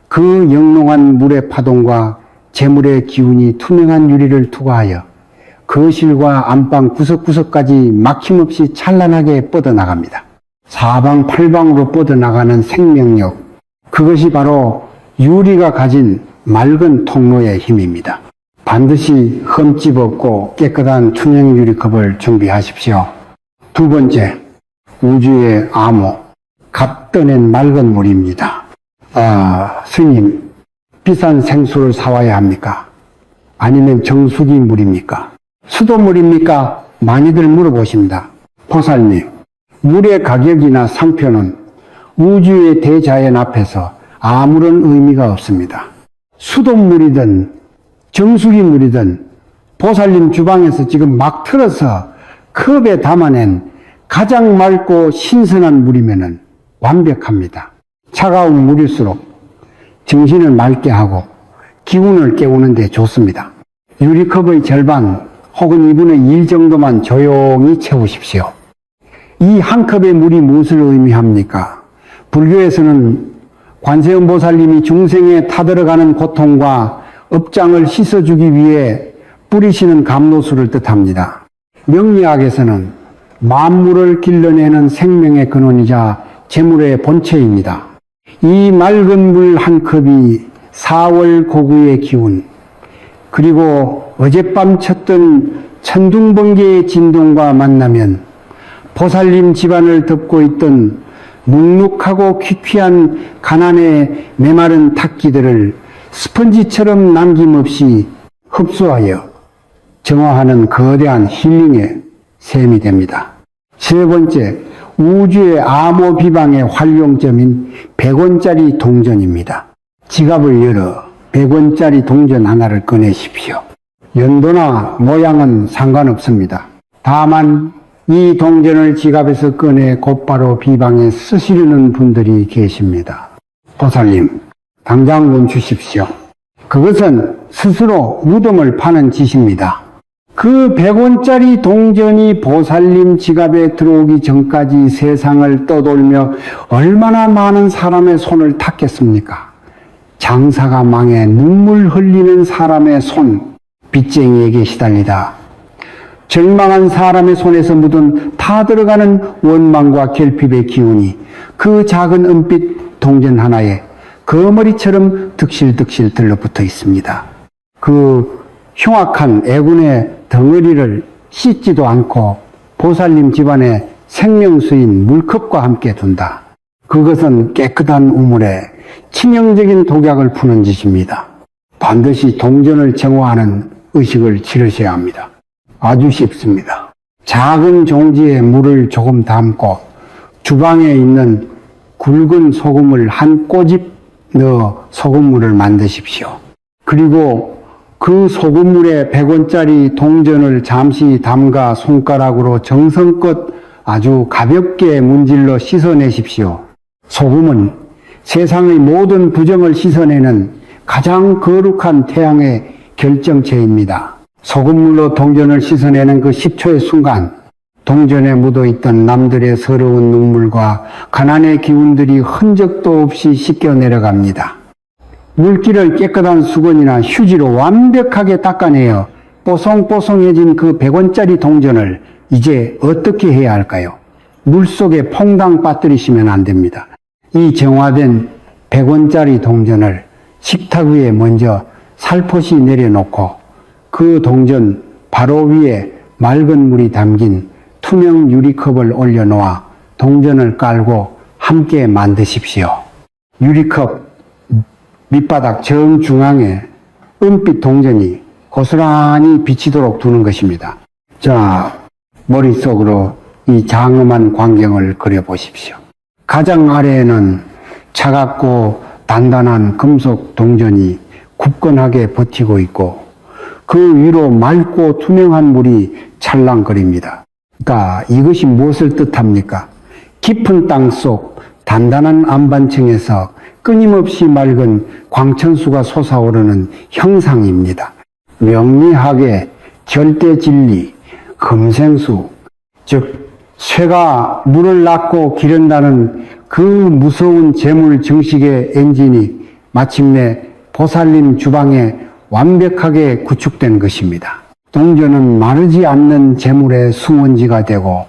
그 영롱한 물의 파동과 재물의 기운이 투명한 유리를 투과하여 거실과 안방 구석구석까지 막힘없이 찬란하게 뻗어나갑니다. 사방팔방으로 뻗어나가는 생명력, 그것이 바로 유리가 가진 맑은 통로의 힘입니다. 반드시 흠집 없고 깨끗한 투명 유리컵을 준비하십시오. 두 번째, 우주의 암호, 갓 떠낸 맑은 물입니다. 스님, 비싼 생수를 사와야 합니까? 아니면 정수기 물입니까? 수돗물입니까? 많이들 물어보십니다. 보살님, 물의 가격이나 상표는 우주의 대자연 앞에서 아무런 의미가 없습니다. 수돗물이든 정수기 물이든 보살님 주방에서 지금 막 틀어서 컵에 담아낸 가장 맑고 신선한 물이면 완벽합니다. 차가운 물일수록 정신을 맑게 하고 기운을 깨우는 데 좋습니다. 유리컵의 절반 혹은 2분의 1 정도만 조용히 채우십시오. 이 한 컵의 물이 무엇을 의미합니까? 불교에서는 관세음 보살님이 중생에 타들어가는 고통과 업장을 씻어주기 위해 뿌리시는 감로수를 뜻합니다. 명리학에서는 만물을 길러내는 생명의 근원이자 재물의 본체입니다. 이 맑은 물 한 컵이 4월 고구의 기운, 그리고 어젯밤 쳤던 천둥번개의 진동과 만나면 보살님 집안을 덮고 있던 눅눅하고 퀴퀴한 가난의 메마른 탁기들을 스펀지처럼 남김없이 흡수하여 정화하는 거대한 힐링의 셈이 됩니다. 세 번째, 우주의 암호 비방의 활용점인 100원짜리 동전입니다. 지갑을 열어 100원짜리 동전 하나를 꺼내십시오. 연도나 모양은 상관없습니다. 다만 이 동전을 지갑에서 꺼내 곧바로 비방에 쓰시려는 분들이 계십니다. 보살님, 당장 멈추십시오. 그것은 스스로 무덤을 파는 짓입니다. 그 100원짜리 동전이 보살님 지갑에 들어오기 전까지 세상을 떠돌며 얼마나 많은 사람의 손을 탔겠습니까? 장사가 망해 눈물 흘리는 사람의 손, 빚쟁이에게 시달리다 절망한 사람의 손에서 묻은 타 들어가는 원망과 결핍의 기운이 그 작은 은빛 동전 하나에 거머리처럼 득실득실 들러붙어 있습니다. 그 흉악한 애군의 덩어리를 씻지도 않고 보살님 집안에 생명수인 물컵과 함께 둔다. 그것은 깨끗한 우물에 치명적인 독약을 푸는 짓입니다. 반드시 동전을 정화하는 의식을 치르셔야 합니다. 아주 쉽습니다. 작은 종지에 물을 조금 담고 주방에 있는 굵은 소금을 한 꼬집 넣어 소금물을 만드십시오. 그리고 그 소금물에 100원짜리 동전을 잠시 담가 손가락으로 정성껏 아주 가볍게 문질러 씻어내십시오. 소금은 세상의 모든 부정을 씻어내는 가장 거룩한 태양의 결정체입니다. 소금물로 동전을 씻어내는 그 10초의 순간, 동전에 묻어있던 남들의 서러운 눈물과 가난의 기운들이 흔적도 없이 씻겨 내려갑니다. 물기를 깨끗한 수건이나 휴지로 완벽하게 닦아내어 뽀송뽀송해진 그 100원짜리 동전을 이제 어떻게 해야 할까요? 물속에 퐁당 빠뜨리시면 안 됩니다. 이 정화된 100원짜리 동전을 식탁 위에 먼저 살포시 내려놓고 그 동전 바로 위에 맑은 물이 담긴 투명 유리컵을 올려놓아 동전을 깔고 함께 만드십시오. 유리컵 밑바닥 정중앙에 은빛 동전이 고스란히 비치도록 두는 것입니다. 자, 머릿속으로 이 장엄한 광경을 그려보십시오. 가장 아래에는 차갑고 단단한 금속 동전이 굳건하게 버티고 있고 그 위로 맑고 투명한 물이 찰랑거립니다. 그러니까 이것이 무엇을 뜻합니까? 깊은 땅속 단단한 안반층에서 끊임없이 맑은 광천수가 솟아오르는 형상입니다. 명리학의 절대 진리, 금생수, 즉 쇠가 물을 낳고 기른다는 그 무서운 재물 증식의 엔진이 마침내 보살님 주방에 완벽하게 구축된 것입니다. 동전은 마르지 않는 재물의 수문지가 되고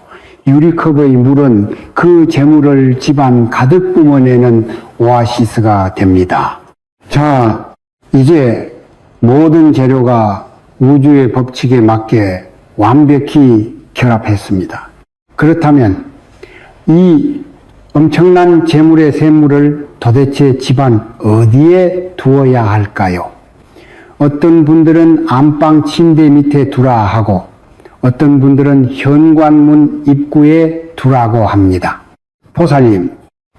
유리컵의 물은 그 재물을 집안 가득 뿜어내는 오아시스가 됩니다. 자, 이제 모든 재료가 우주의 법칙에 맞게 완벽히 결합했습니다. 그렇다면 이 엄청난 재물의 샘물을 도대체 집안 어디에 두어야 할까요? 어떤 분들은 안방 침대 밑에 두라 하고 어떤 분들은 현관문 입구에 두라고 합니다. 보살님,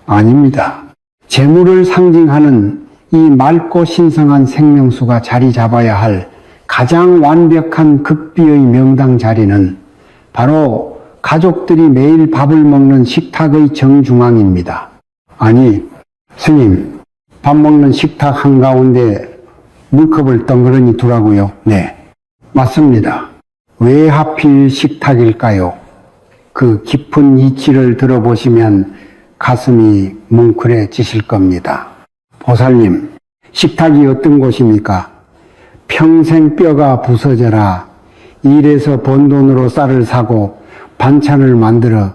아닙니다. 재물을 상징하는 이 맑고 신성한 생명수가 자리 잡아야 할 가장 완벽한 극비의 명당 자리는 바로 가족들이 매일 밥을 먹는 식탁의 정중앙입니다. 아니, 스님, 밥 먹는 식탁 한가운데 물컵을 덩그러니 두라고요? 네, 맞습니다. 왜 하필 식탁일까요? 그 깊은 이치를 들어보시면 가슴이 뭉클해지실 겁니다. 보살님, 식탁이 어떤 곳입니까? 평생 뼈가 부서져라 일해서 번 돈으로 쌀을 사고 반찬을 만들어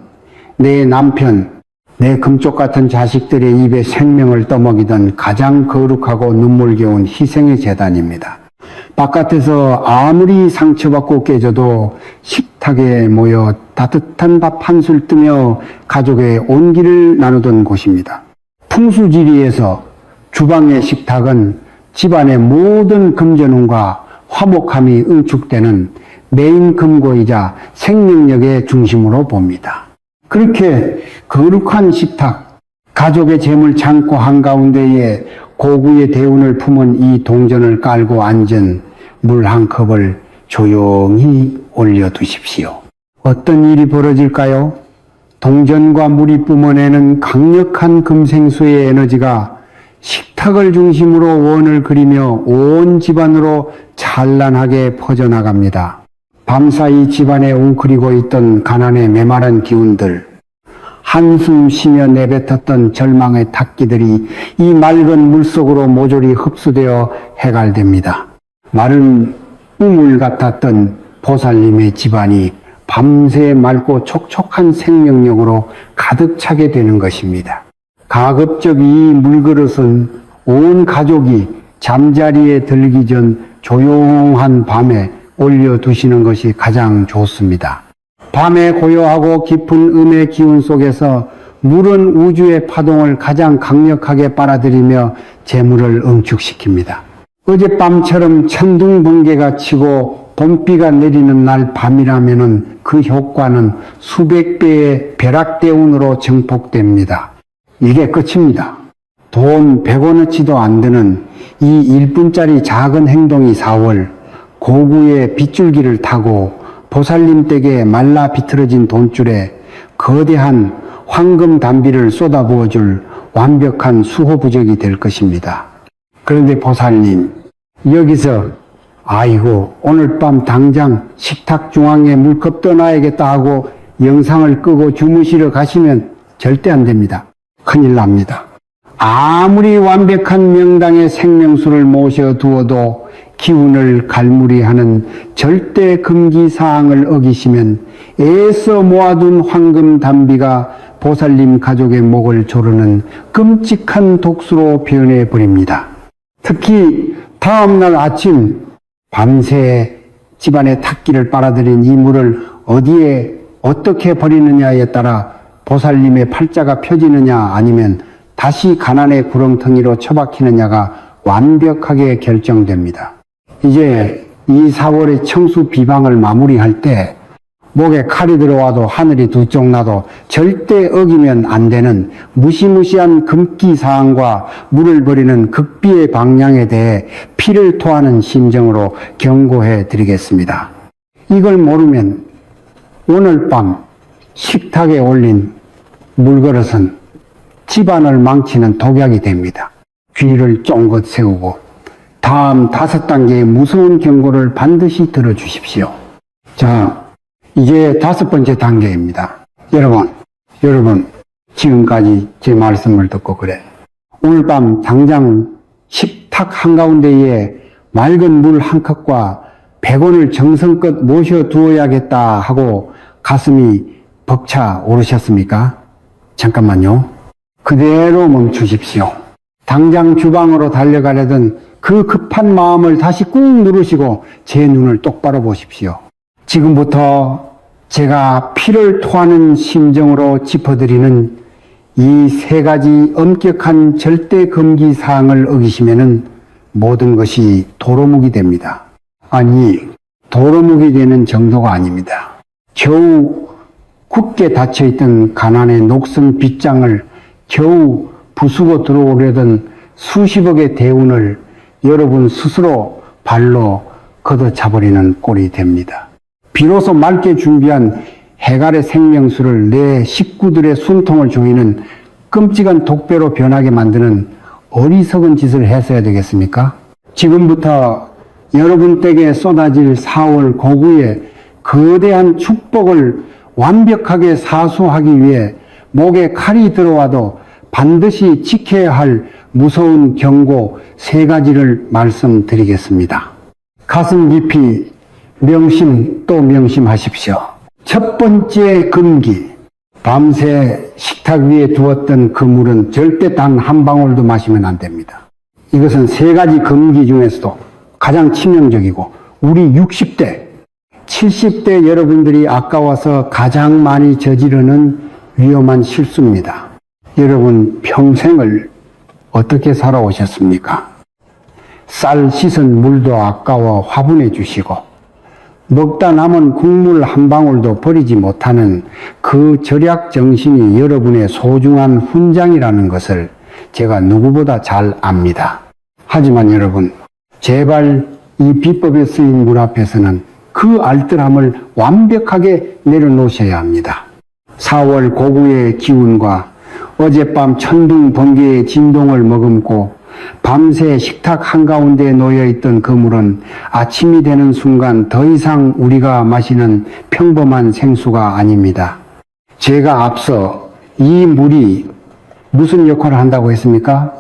내 남편, 내 금쪽 같은 자식들의 입에 생명을 떠먹이던 가장 거룩하고 눈물겨운 희생의 재단입니다. 바깥에서 아무리 상처받고 깨져도 식탁에 모여 따뜻한 밥 한 술 뜨며 가족의 온기를 나누던 곳입니다. 풍수지리에서 주방의 식탁은 집안의 모든 금전운과 화목함이 응축되는 메인 금고이자 생명력의 중심으로 봅니다. 그렇게 거룩한 식탁, 가족의 재물 창고 한가운데에 고구의 대운을 품은 이 동전을 깔고 앉은 물 한 컵을 조용히 올려두십시오. 어떤 일이 벌어질까요? 동전과 물이 뿜어내는 강력한 금생수의 에너지가 식탁을 중심으로 원을 그리며 온 집안으로 찬란하게 퍼져나갑니다. 밤사이 집안에 웅크리고 있던 가난의 메마른 기운들, 한숨 쉬며 내뱉었던 절망의 탁기들이 이 맑은 물속으로 모조리 흡수되어 해갈됩니다. 마른 우물 같았던 보살님의 집안이 밤새 맑고 촉촉한 생명력으로 가득 차게 되는 것입니다. 가급적 이 물그릇은 온 가족이 잠자리에 들기 전 조용한 밤에 올려두시는 것이 가장 좋습니다. 밤에 고요하고 깊은 음의 기운 속에서 물은 우주의 파동을 가장 강력하게 빨아들이며 재물을 응축시킵니다. 어젯밤처럼 천둥번개가 치고 봄비가 내리는 날 밤이라면 그 효과는 수백 배의 벼락대운으로 증폭됩니다. 이게 끝입니다. 돈 100원어치도 안 드는 이 1분짜리 작은 행동이 4월 고구의 빗줄기를 타고 보살님 댁에 말라 비틀어진 돈줄에 거대한 황금 단비를 쏟아부어줄 완벽한 수호부적이 될 것입니다. 그런데 보살님, 여기서 아이고 오늘 밤 당장 식탁 중앙에 물컵 떠나야겠다 하고 영상을 끄고 주무시러 가시면 절대 안 됩니다. 큰일 납니다. 아무리 완벽한 명당의 생명수를 모셔두어도 기운을 갈무리하는 절대 금기사항을 어기시면 애써 모아둔 황금 단비가 보살님 가족의 목을 조르는 끔찍한 독수로 변해버립니다. 특히 다음날 아침 밤새 집안의 탁기를 빨아들인 이 물을 어디에 어떻게 버리느냐에 따라 보살님의 팔자가 펴지느냐 아니면 다시 가난의 구렁텅이로 처박히느냐가 완벽하게 결정됩니다. 이제 이 4월의 청수 비방을 마무리할 때 목에 칼이 들어와도 하늘이 두 쪽 나도 절대 어기면 안 되는 무시무시한 금기사항과 물을 버리는 극비의 방향에 대해 피를 토하는 심정으로 경고해 드리겠습니다. 이걸 모르면 오늘 밤 식탁에 올린 물그릇은 집안을 망치는 독약이 됩니다. 귀를 쫑긋 세우고 다음 5단계의 무서운 경고를 반드시 들어주십시오. 자, 이제 5번째 단계입니다. 여러분, 지금까지 제 말씀을 듣고 그래. 오늘 밤 당장 식탁 한가운데에 맑은 물 한 컵과 100원을 정성껏 모셔두어야겠다 하고 가슴이 벅차 오르셨습니까? 잠깐만요. 그대로 멈추십시오. 당장 주방으로 달려가려던 그 급한 마음을 다시 꾹 누르시고 제 눈을 똑바로 보십시오. 지금부터 제가 피를 토하는 심정으로 짚어드리는 이 3가지 엄격한 절대 금기 사항을 어기시면은 모든 것이 도루묵이 됩니다. 아니, 도루묵이 되는 정도가 아닙니다. 겨우 굳게 닫혀있던 가난의 녹슨 빗장을 겨우 부수고 들어오려던 수십억의 대운을 여러분 스스로 발로 걷어차버리는 꼴이 됩니다. 비로소 맑게 준비한 해갈의 생명수를 내 식구들의 숨통을 조이는 끔찍한 독배로 변하게 만드는 어리석은 짓을 했어야 되겠습니까? 지금부터 여러분 댁에 쏟아질 4월 고구의 거대한 축복을 완벽하게 사수하기 위해 목에 칼이 들어와도 반드시 지켜야 할 무서운 경고 3가지를 말씀드리겠습니다. 가슴 깊이 명심 또 명심하십시오. 첫 번째 금기, 밤새 식탁 위에 두었던 그 물은 절대 단 한 방울도 마시면 안 됩니다. 이것은 3가지 금기 중에서도 가장 치명적이고 우리 60대, 70대 여러분들이 아까워서 가장 많이 저지르는 위험한 실수입니다. 여러분 평생을 어떻게 살아오셨습니까? 쌀 씻은 물도 아까워 화분해 주시고 먹다 남은 국물 한 방울도 버리지 못하는 그 절약 정신이 여러분의 소중한 훈장이라는 것을 제가 누구보다 잘 압니다. 하지만 여러분, 제발 이 비법에 쓰인 물 앞에서는 그 알뜰함을 완벽하게 내려놓으셔야 합니다. 4월 고구의 기운과 어젯밤 천둥 번개의 진동을 머금고 밤새 식탁 한가운데 놓여있던 그 물은 아침이 되는 순간 더 이상 우리가 마시는 평범한 생수가 아닙니다. 제가 앞서 이 물이 무슨 역할을 한다고 했습니까?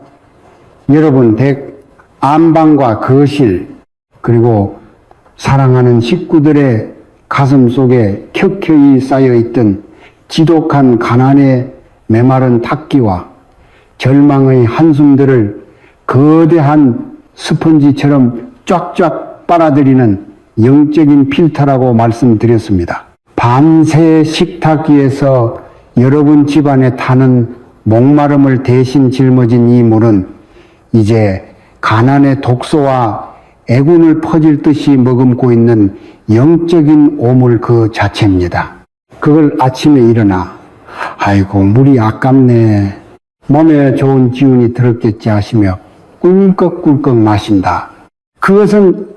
여러분 댁 안방과 거실 그리고 사랑하는 식구들의 가슴 속에 켜켜이 쌓여있던 지독한 가난의 메마른 탁기와 절망의 한숨들을 거대한 스펀지처럼 쫙쫙 빨아들이는 영적인 필터라고 말씀드렸습니다. 밤새 식탁 위에서 여러분 집안에 타는 목마름을 대신 짊어진 이 물은 이제 가난의 독소와 애군을 퍼질 듯이 머금고 있는 영적인 오물 그 자체입니다. 그걸 아침에 일어나 아이고 물이 아깝네, 몸에 좋은 기운이 들었겠지 하시며 꿀꺽꿀꺽 마신다. 그것은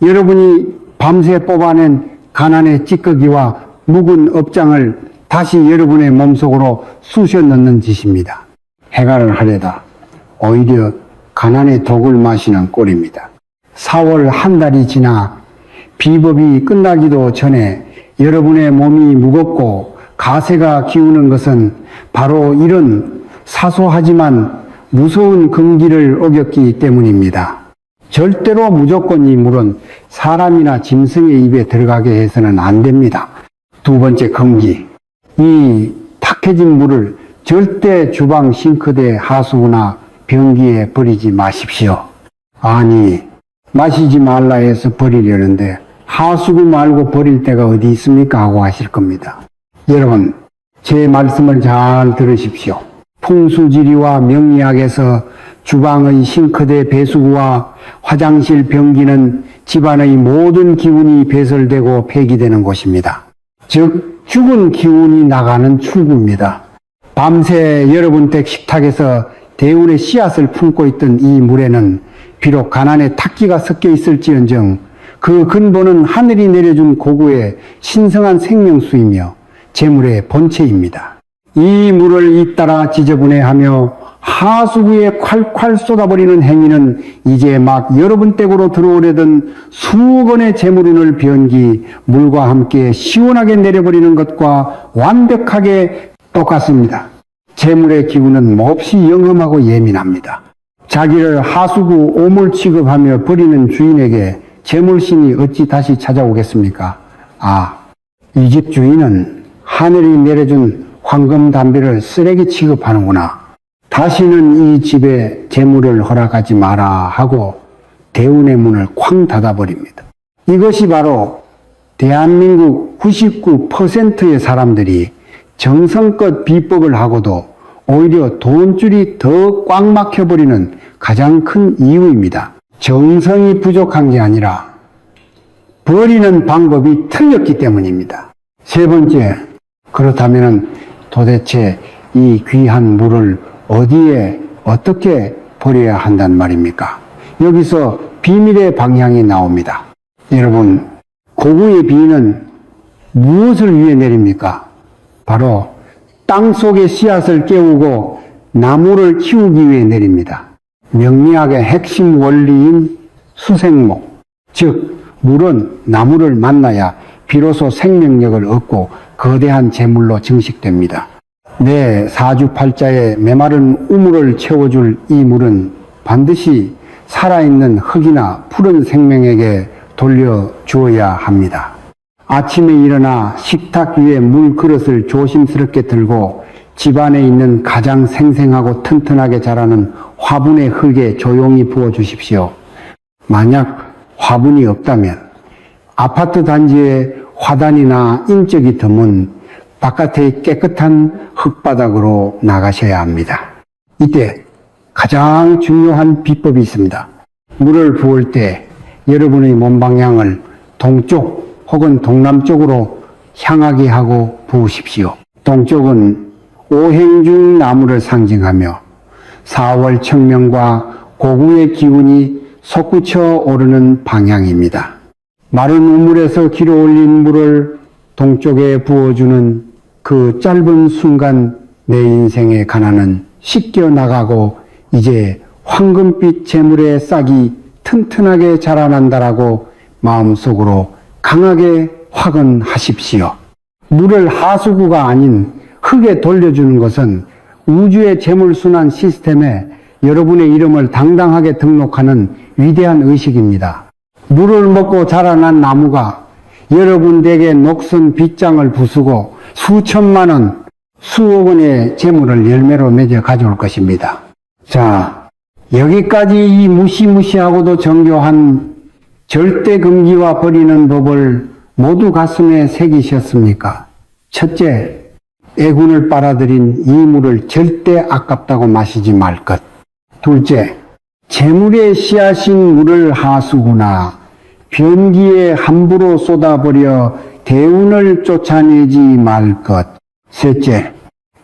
여러분이 밤새 뽑아낸 가난의 찌꺼기와 묵은 업장을 다시 여러분의 몸속으로 쑤셔 넣는 짓입니다. 해갈을 하려다 오히려 가난의 독을 마시는 꼴입니다. 4월 한 달이 지나 비법이 끝나기도 전에 여러분의 몸이 무겁고 가세가 기우는 것은 바로 이런 사소하지만 무서운 금기를 어겼기 때문입니다. 절대로 무조건 이 물은 사람이나 짐승의 입에 들어가게 해서는 안 됩니다. 두 번째 금기. 이 탁해진 물을 절대 주방 싱크대 하수구나 변기에 버리지 마십시오. 아니, 마시지 말라 해서 버리려는데 하수구 말고 버릴 데가 어디 있습니까? 하고 하실 겁니다. 여러분, 제 말씀을 잘 들으십시오. 풍수지리와 명리학에서 주방의 싱크대 배수구와 화장실 변기는 집안의 모든 기운이 배설되고 폐기되는 곳입니다. 즉 죽은 기운이 나가는 출구입니다. 밤새 여러분 댁 식탁에서 대운의 씨앗을 품고 있던 이 물에는 비록 가난의 탁기가 섞여 있을지언정 그 근본은 하늘이 내려준 고구의 신성한 생명수이며 재물의 본체입니다. 이 물을 잇따라 지저분해하며 하수구에 콸콸 쏟아버리는 행위는 이제 막 여러분 댁으로 들어오려던 수건의 재물운을 변기 물과 함께 시원하게 내려버리는 것과 완벽하게 똑같습니다. 재물의 기운은 몹시 영험하고 예민합니다. 자기를 하수구 오물 취급하며 버리는 주인에게 재물신이 어찌 다시 찾아오겠습니까? 이 집 주인은 하늘이 내려준 황금 담배를 쓰레기 취급하는구나. 다시는 이 집에 재물을 허락하지 마라 하고 대운의 문을 쾅 닫아버립니다. 이것이 바로 대한민국 99%의 사람들이 정성껏 비법을 하고도 오히려 돈줄이 더 꽉 막혀버리는 가장 큰 이유입니다. 정성이 부족한 게 아니라 버리는 방법이 틀렸기 때문입니다. 세 번째, 그렇다면 도대체 이 귀한 물을 어디에 어떻게 버려야 한단 말입니까? 여기서 비밀의 방향이 나옵니다. 여러분, 고구의 비는 무엇을 위해 내립니까? 바로 땅 속의 씨앗을 깨우고 나무를 키우기 위해 내립니다. 명리학의 핵심 원리인 수생목, 즉 물은 나무를 만나야 비로소 생명력을 얻고 거대한 재물로 증식됩니다. 내 사주팔자에 메마른 우물을 채워줄 이 물은 반드시 살아있는 흙이나 푸른 생명에게 돌려주어야 합니다. 아침에 일어나 식탁 위에 물 그릇을 조심스럽게 들고 집안에 있는 가장 생생하고 튼튼하게 자라는 화분의 흙에 조용히 부어주십시오. 만약 화분이 없다면 아파트 단지에 화단이나 인적이 드문 바깥의 깨끗한 흙바닥으로 나가셔야 합니다. 이때 가장 중요한 비법이 있습니다. 물을 부을 때 여러분의 몸 방향을 동쪽 혹은 동남쪽으로 향하게 하고 부으십시오. 동쪽은 오행중 나무를 상징하며 4월 청명과 고구의 기운이 솟구쳐 오르는 방향입니다. 마른 우물에서 길어 올린 물을 동쪽에 부어주는 그 짧은 순간 내 인생의 가난은 씻겨 나가고 이제 황금빛 재물의 싹이 튼튼하게 자라난다라고 마음속으로 강하게 확언하십시오. 물을 하수구가 아닌 흙에 돌려주는 것은 우주의 재물순환 시스템에 여러분의 이름을 당당하게 등록하는 위대한 의식입니다. 물을 먹고 자라난 나무가 여러분 댁에 녹슨 빗장을 부수고 수천만 원, 수억 원의 재물을 열매로 맺어 가져올 것입니다. 자, 여기까지 이 무시무시하고도 정교한 절대 금기와 버리는 법을 모두 가슴에 새기셨습니까? 첫째, 애군을 빨아들인 이 물을 절대 아깝다고 마시지 말 것. 둘째, 재물의 씨앗인 물을 하수구나 변기에 함부로 쏟아버려 대운을 쫓아내지 말 것. 셋째,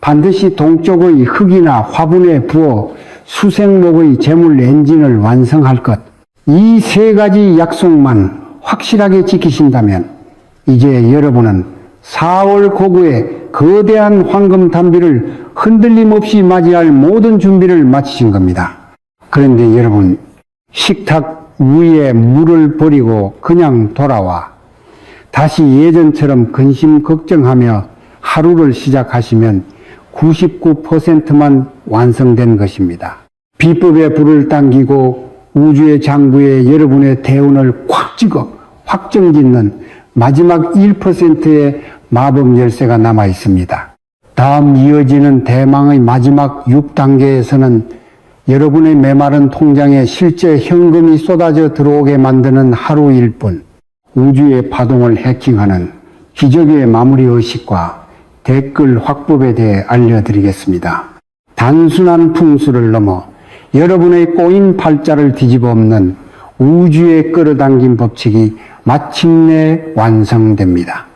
반드시 동쪽의 흙이나 화분에 부어 수생목의 재물 엔진을 완성할 것, 이 세 가지 약속만 확실하게 지키신다면 이제 여러분은 4월 고구의 거대한 황금 단비를 흔들림 없이 맞이할 모든 준비를 마치신 겁니다. 그런데 여러분, 식탁 위에 물을 버리고 그냥 돌아와 다시 예전처럼 근심 걱정하며 하루를 시작하시면 99%만 완성된 것입니다. 비법의 불을 당기고 우주의 장부에 여러분의 대운을 콱 찍어 확정짓는 마지막 1%의 마법 열쇠가 남아 있습니다. 다음 이어지는 대망의 마지막 6단계에서는 여러분의 메마른 통장에 실제 현금이 쏟아져 들어오게 만드는 하루일 뿐 우주의 파동을 해킹하는 기적의 마무리 의식과 댓글 확법에 대해 알려드리겠습니다. 단순한 풍수를 넘어 여러분의 꼬인 팔자를 뒤집어 엎는 우주의 끌어당긴 법칙이 마침내 완성됩니다.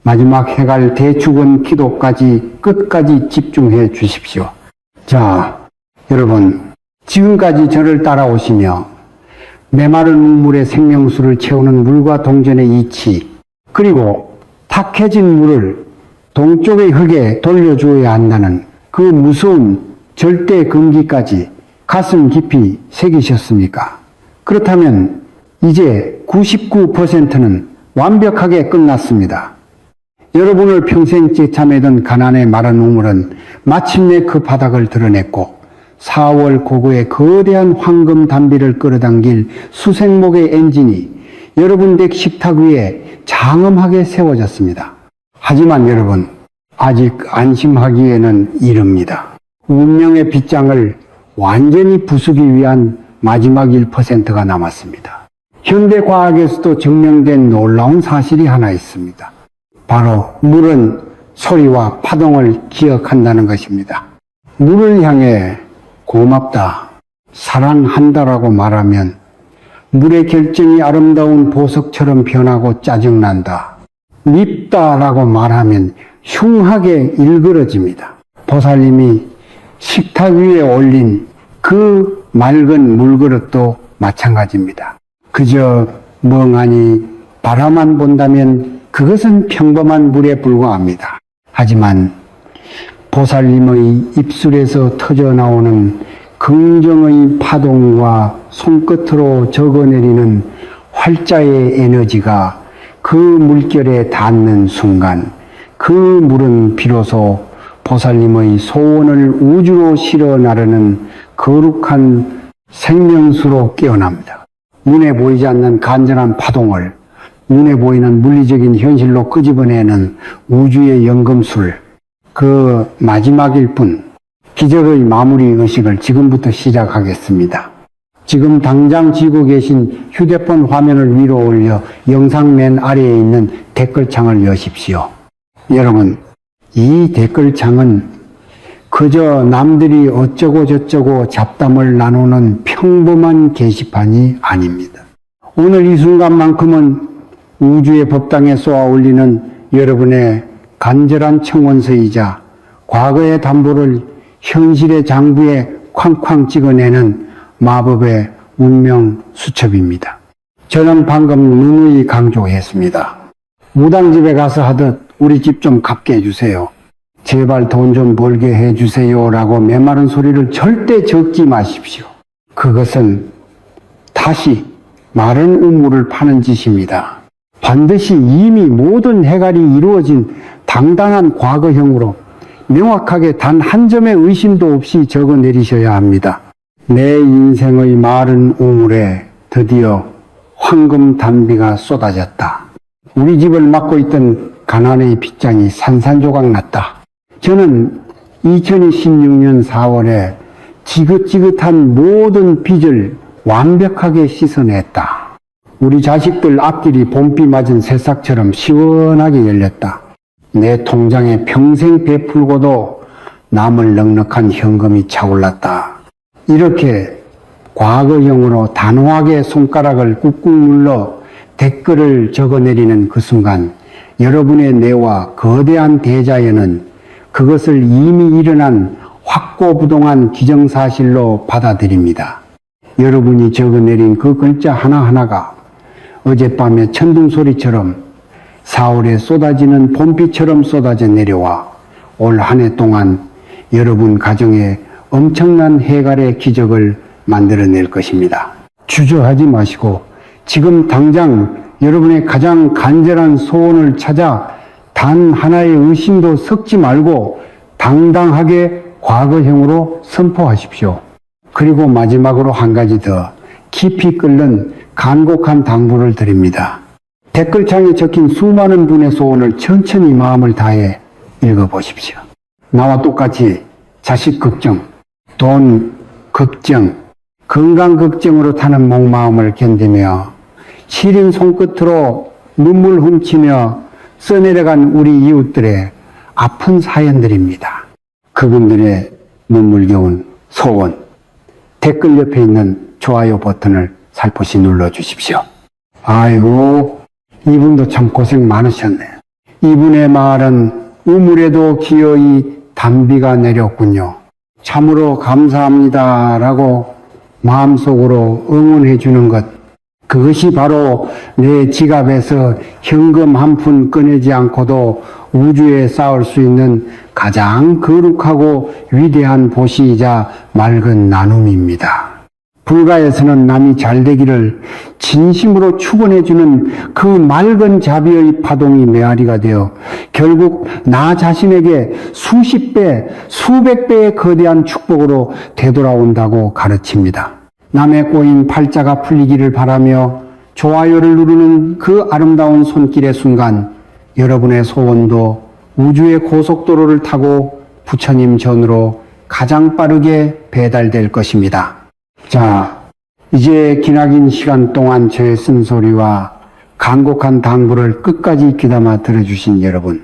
마지막 해갈 대축원 기도까지 끝까지 집중해 주십시오. 자, 여러분, 지금까지 저를 따라오시며 메마른 우물의 생명수를 채우는 물과 동전의 이치, 그리고 탁해진 물을 동쪽의 흙에 돌려주어야 한다는 그 무서운 절대 금기까지 가슴 깊이 새기셨습니까? 그렇다면 이제 99%는 완벽하게 끝났습니다. 여러분을 평생 째참해던 가난의 마른 우물은 마침내 그 바닥을 드러냈고 4월 고고의 거대한 황금 단비를 끌어당길 수생목의 엔진이 여러분 댁 식탁 위에 장엄하게 세워졌습니다. 하지만 여러분, 아직 안심하기에는 이릅니다. 운명의 빗장을 완전히 부수기 위한 마지막 1%가 남았습니다. 현대 과학에서도 증명된 놀라운 사실이 하나 있습니다. 바로 물은 소리와 파동을 기억한다는 것입니다. 물을 향해 고맙다, 사랑한다라고 말하면 물의 결정이 아름다운 보석처럼 변하고 짜증난다. 밉다라고 말하면 흉하게 일그러집니다. 보살님이 식탁 위에 올린 그 맑은 물그릇도 마찬가지입니다. 그저 멍하니 바라만 본다면 그것은 평범한 물에 불과합니다. 하지만 보살님의 입술에서 터져나오는 긍정의 파동과 손끝으로 적어내리는 활자의 에너지가 그 물결에 닿는 순간 그 물은 비로소 보살님의 소원을 우주로 실어 나르는 거룩한 생명수로 깨어납니다. 눈에 보이지 않는 간절한 파동을 눈에 보이는 물리적인 현실로 끄집어내는 우주의 연금술, 그 마지막일 뿐 기적의 마무리 의식을 지금부터 시작하겠습니다. 지금 당장 쥐고 계신 휴대폰 화면을 위로 올려 영상 맨 아래에 있는 댓글창을 여십시오. 여러분, 이 댓글창은 그저 남들이 어쩌고 저쩌고 잡담을 나누는 평범한 게시판이 아닙니다. 오늘 이 순간만큼은 우주의 법당에 쏘아 올리는 여러분의 간절한 청원서이자 과거의 담보를 현실의 장부에 쾅쾅 찍어내는 마법의 운명 수첩입니다. 저는 방금 누누이 강조했습니다. 무당집에 가서 하듯 우리 집 좀 갚게 해주세요. 제발 돈 좀 벌게 해주세요 라고 메마른 소리를 절대 적지 마십시오. 그것은 다시 마른 우물을 파는 짓입니다. 반드시 이미 모든 해갈이 이루어진 당당한 과거형으로 명확하게 단 한 점의 의심도 없이 적어 내리셔야 합니다. 내 인생의 마른 우물에 드디어 황금 단비가 쏟아졌다. 우리 집을 막고 있던 가난의 빗장이 산산조각 났다. 저는 2016년 4월에 지긋지긋한 모든 빚을 완벽하게 씻어냈다. 우리 자식들 앞길이 봄비 맞은 새싹처럼 시원하게 열렸다. 내 통장에 평생 베풀고도 남을 넉넉한 현금이 차올랐다. 이렇게 과거형으로 단호하게 손가락을 꾹꾹 눌러 댓글을 적어내리는 그 순간 여러분의 뇌와 거대한 대자연은 그것을 이미 일어난 확고부동한 기정사실로 받아들입니다. 여러분이 적어내린 그 글자 하나하나가 어젯밤의 천둥소리처럼 4월에 쏟아지는 봄비처럼 쏟아져 내려와 올 한 해 동안 여러분 가정에 엄청난 해갈의 기적을 만들어낼 것입니다. 주저하지 마시고 지금 당장 여러분의 가장 간절한 소원을 찾아 단 하나의 의심도 섞지 말고 당당하게 과거형으로 선포하십시오. 그리고 마지막으로 한 가지 더 깊이 끓는 간곡한 당부를 드립니다. 댓글창에 적힌 수많은 분의 소원을 천천히 마음을 다해 읽어보십시오. 나와 똑같이 자식 걱정, 돈 걱정, 건강 걱정으로 타는 목마음을 견디며 시린 손끝으로 눈물 훔치며 써내려간 우리 이웃들의 아픈 사연들입니다. 그분들의 눈물겨운 소원, 댓글 옆에 있는 좋아요 버튼을 살포시 눌러주십시오. 아이고, 이분도 참 고생 많으셨네. 이분의 말은 우물에도 기어이 단비가 내렸군요. 참으로 감사합니다 라고 마음속으로 응원해 주는 것, 그것이 바로 내 지갑에서 현금 한 푼 꺼내지 않고도 우주에 쌓을 수 있는 가장 거룩하고 위대한 보시이자 맑은 나눔입니다. 불가에서는 남이 잘 되기를 진심으로 축원해주는 그 맑은 자비의 파동이 메아리가 되어 결국 나 자신에게 수십 배, 수백 배의 거대한 축복으로 되돌아온다고 가르칩니다. 남의 꼬인 팔자가 풀리기를 바라며 좋아요를 누르는 그 아름다운 손길의 순간 여러분의 소원도 우주의 고속도로를 타고 부처님 전으로 가장 빠르게 배달될 것입니다. 자, 이제 기나긴 시간 동안 저의 쓴소리와 간곡한 당부를 끝까지 귀담아 들어주신 여러분,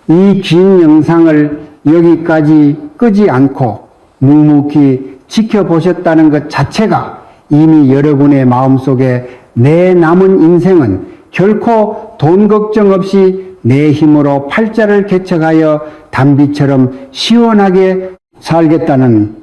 이 긴 영상을 여기까지 끄지 않고 묵묵히 지켜보셨다는 것 자체가 이미 여러분의 마음속에 내 남은 인생은 결코 돈 걱정 없이 내 힘으로 팔자를 개척하여 단비처럼 시원하게 살겠다는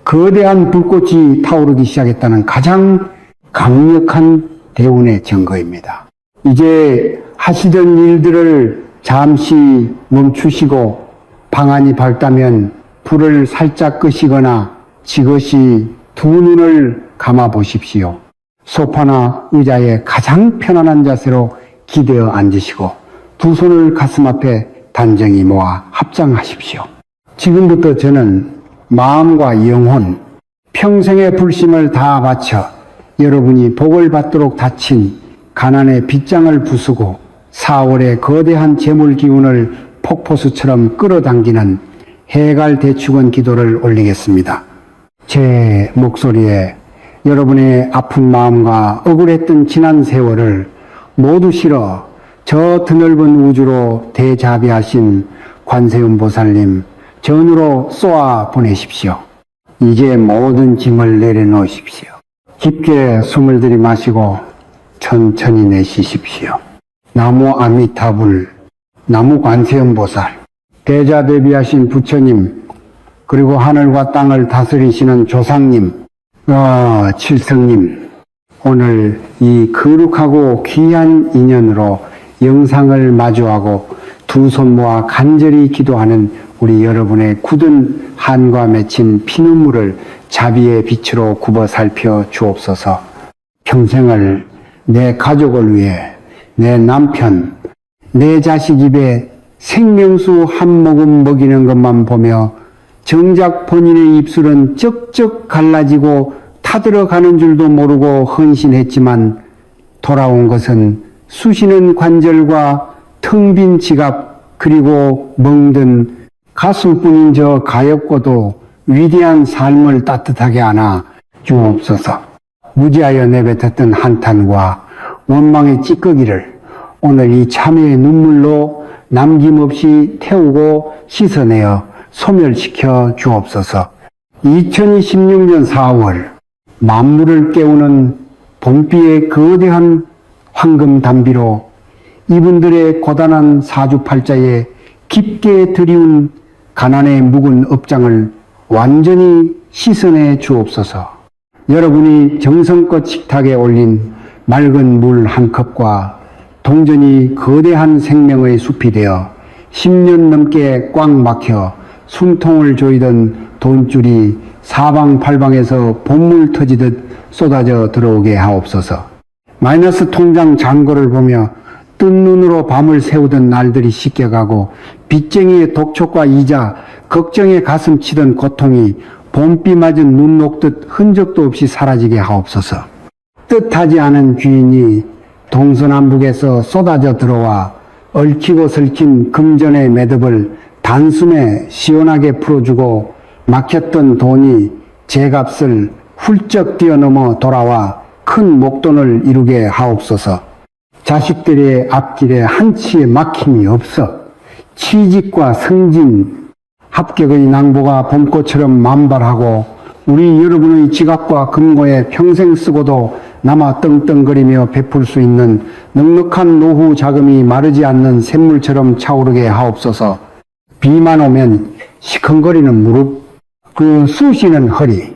거대한 불꽃이 타오르기 시작했다는 가장 강력한 대운의 증거입니다. 이제 하시던 일들을 잠시 멈추시고 방안이 밝다면 불을 살짝 끄시거나 지그시 두 눈을 감아 보십시오. 소파나 의자에 가장 편안한 자세로 기대어 앉으시고 두 손을 가슴 앞에 단정히 모아 합장하십시오. 지금부터 저는 마음과 영혼, 평생의 불심을 다 바쳐 여러분이 복을 받도록 다친 가난의 빗장을 부수고 4월의 거대한 재물 기운을 폭포수처럼 끌어당기는 해갈 대축원 기도를 올리겠습니다. 제 목소리에 여러분의 아픈 마음과 억울했던 지난 세월을 모두 실어 저 드넓은 우주로 대자비하신 관세음 보살님 전으로 쏘아 보내십시오. 이제 모든 짐을 내려놓으십시오. 깊게 숨을 들이마시고 천천히 내쉬십시오. 나무 아미타불, 나무 관세음 보살, 대자대비하신 부처님, 그리고 하늘과 땅을 다스리시는 조상님, 칠성님, 오늘 이 거룩하고 귀한 인연으로 영상을 마주하고 두 손 모아 간절히 기도하는 우리 여러분의 굳은 한과 맺힌 피눈물을 자비의 빛으로 굽어 살펴 주옵소서. 평생을 내 가족을 위해 내 남편, 내 자식 입에 생명수 한 모금 먹이는 것만 보며 정작 본인의 입술은 쩍쩍 갈라지고 타들어가는 줄도 모르고 헌신했지만 돌아온 것은 쑤시는 관절과 텅 빈 지갑 그리고 멍든 가슴뿐인 저 가엾고도 위대한 삶을 따뜻하게 안아 주옵소서. 무지하여 내뱉었던 한탄과 원망의 찌꺼기를 오늘 이 참회의 눈물로 남김없이 태우고 씻어내어 소멸시켜 주옵소서. 2026년 4월 만물을 깨우는 봄비의 거대한 황금 단비로 이분들의 고단한 사주팔자에 깊게 들이운 가난의 묵은 업장을 완전히 씻어내 주옵소서. 여러분이 정성껏 식탁에 올린 맑은 물 한 컵과 동전이 거대한 생명의 숲이 되어 10년 넘게 꽉 막혀 숨통을 조이던 돈줄이 사방팔방에서 봇물 터지듯 쏟아져 들어오게 하옵소서. 마이너스 통장 잔고를 보며 뜬 눈으로 밤을 새우던 날들이 씻겨가고 빚쟁이의 독촉과 이자, 걱정에 가슴 치던 고통이 봄비 맞은 눈 녹듯 흔적도 없이 사라지게 하옵소서. 뜻하지 않은 귀인이 동서남북에서 쏟아져 들어와 얽히고 설킨 금전의 매듭을 단숨에 시원하게 풀어주고 막혔던 돈이 제값을 훌쩍 뛰어넘어 돌아와 큰 목돈을 이루게 하옵소서. 자식들의 앞길에 한치의 막힘이 없어 취직과 승진, 합격의 낭보가 봄꽃처럼 만발하고 우리 여러분의 지갑과 금고에 평생 쓰고도 남아 떵떵거리며 베풀 수 있는 넉넉한 노후 자금이 마르지 않는 샘물처럼 차오르게 하옵소서. 비만 오면 시큰거리는 무릎, 그 쑤시는 허리,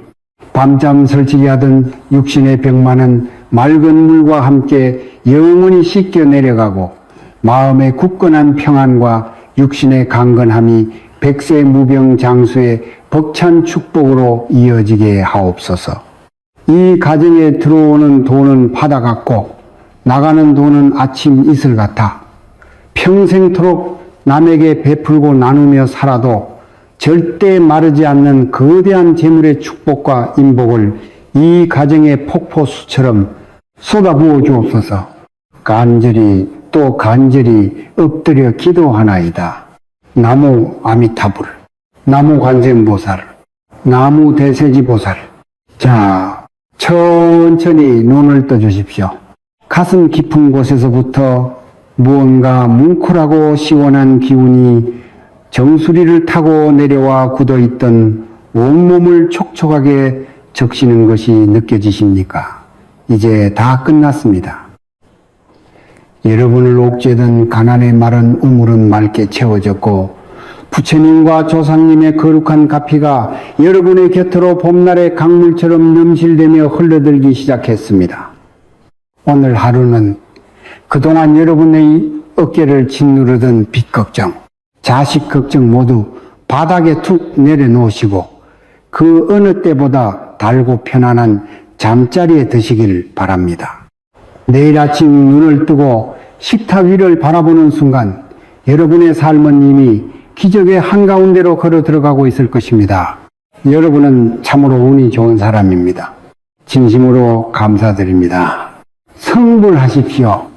밤잠 설치기 하던 육신의 병만은 맑은 물과 함께 영원히 씻겨 내려가고 마음의 굳건한 평안과 육신의 강건함이 백세 무병장수의 벅찬 축복으로 이어지게 하옵소서. 이 가정에 들어오는 돈은 바다 같고 나가는 돈은 아침 이슬 같아 평생토록 남에게 베풀고 나누며 살아도 절대 마르지 않는 거대한 재물의 축복과 인복을 이 가정의 폭포수처럼 쏟아부어 주옵소서. 간절히 또 간절히 엎드려 기도하나이다. 나무 아미타불, 나무 관세음보살, 나무 대세지보살. 자, 천천히 눈을 떠주십시오. 가슴 깊은 곳에서부터 무언가 뭉클하고 시원한 기운이 정수리를 타고 내려와 굳어있던 온몸을 촉촉하게 적시는 것이 느껴지십니까? 이제 다 끝났습니다. 여러분을 옥죄던 가난의 마른 우물은 맑게 채워졌고 부처님과 조상님의 거룩한 가피가 여러분의 곁으로 봄날의 강물처럼 넘실대며 흘러들기 시작했습니다. 오늘 하루는 그동안 여러분의 어깨를 짓누르던 빚 걱정, 자식 걱정 모두 바닥에 툭 내려놓으시고 그 어느 때보다 달고 편안한 잠자리에 드시길 바랍니다. 내일 아침 눈을 뜨고 식탁 위를 바라보는 순간 여러분의 삶은 이미 기적의 한가운데로 걸어 들어가고 있을 것입니다. 여러분은 참으로 운이 좋은 사람입니다. 진심으로 감사드립니다. 성불하십시오.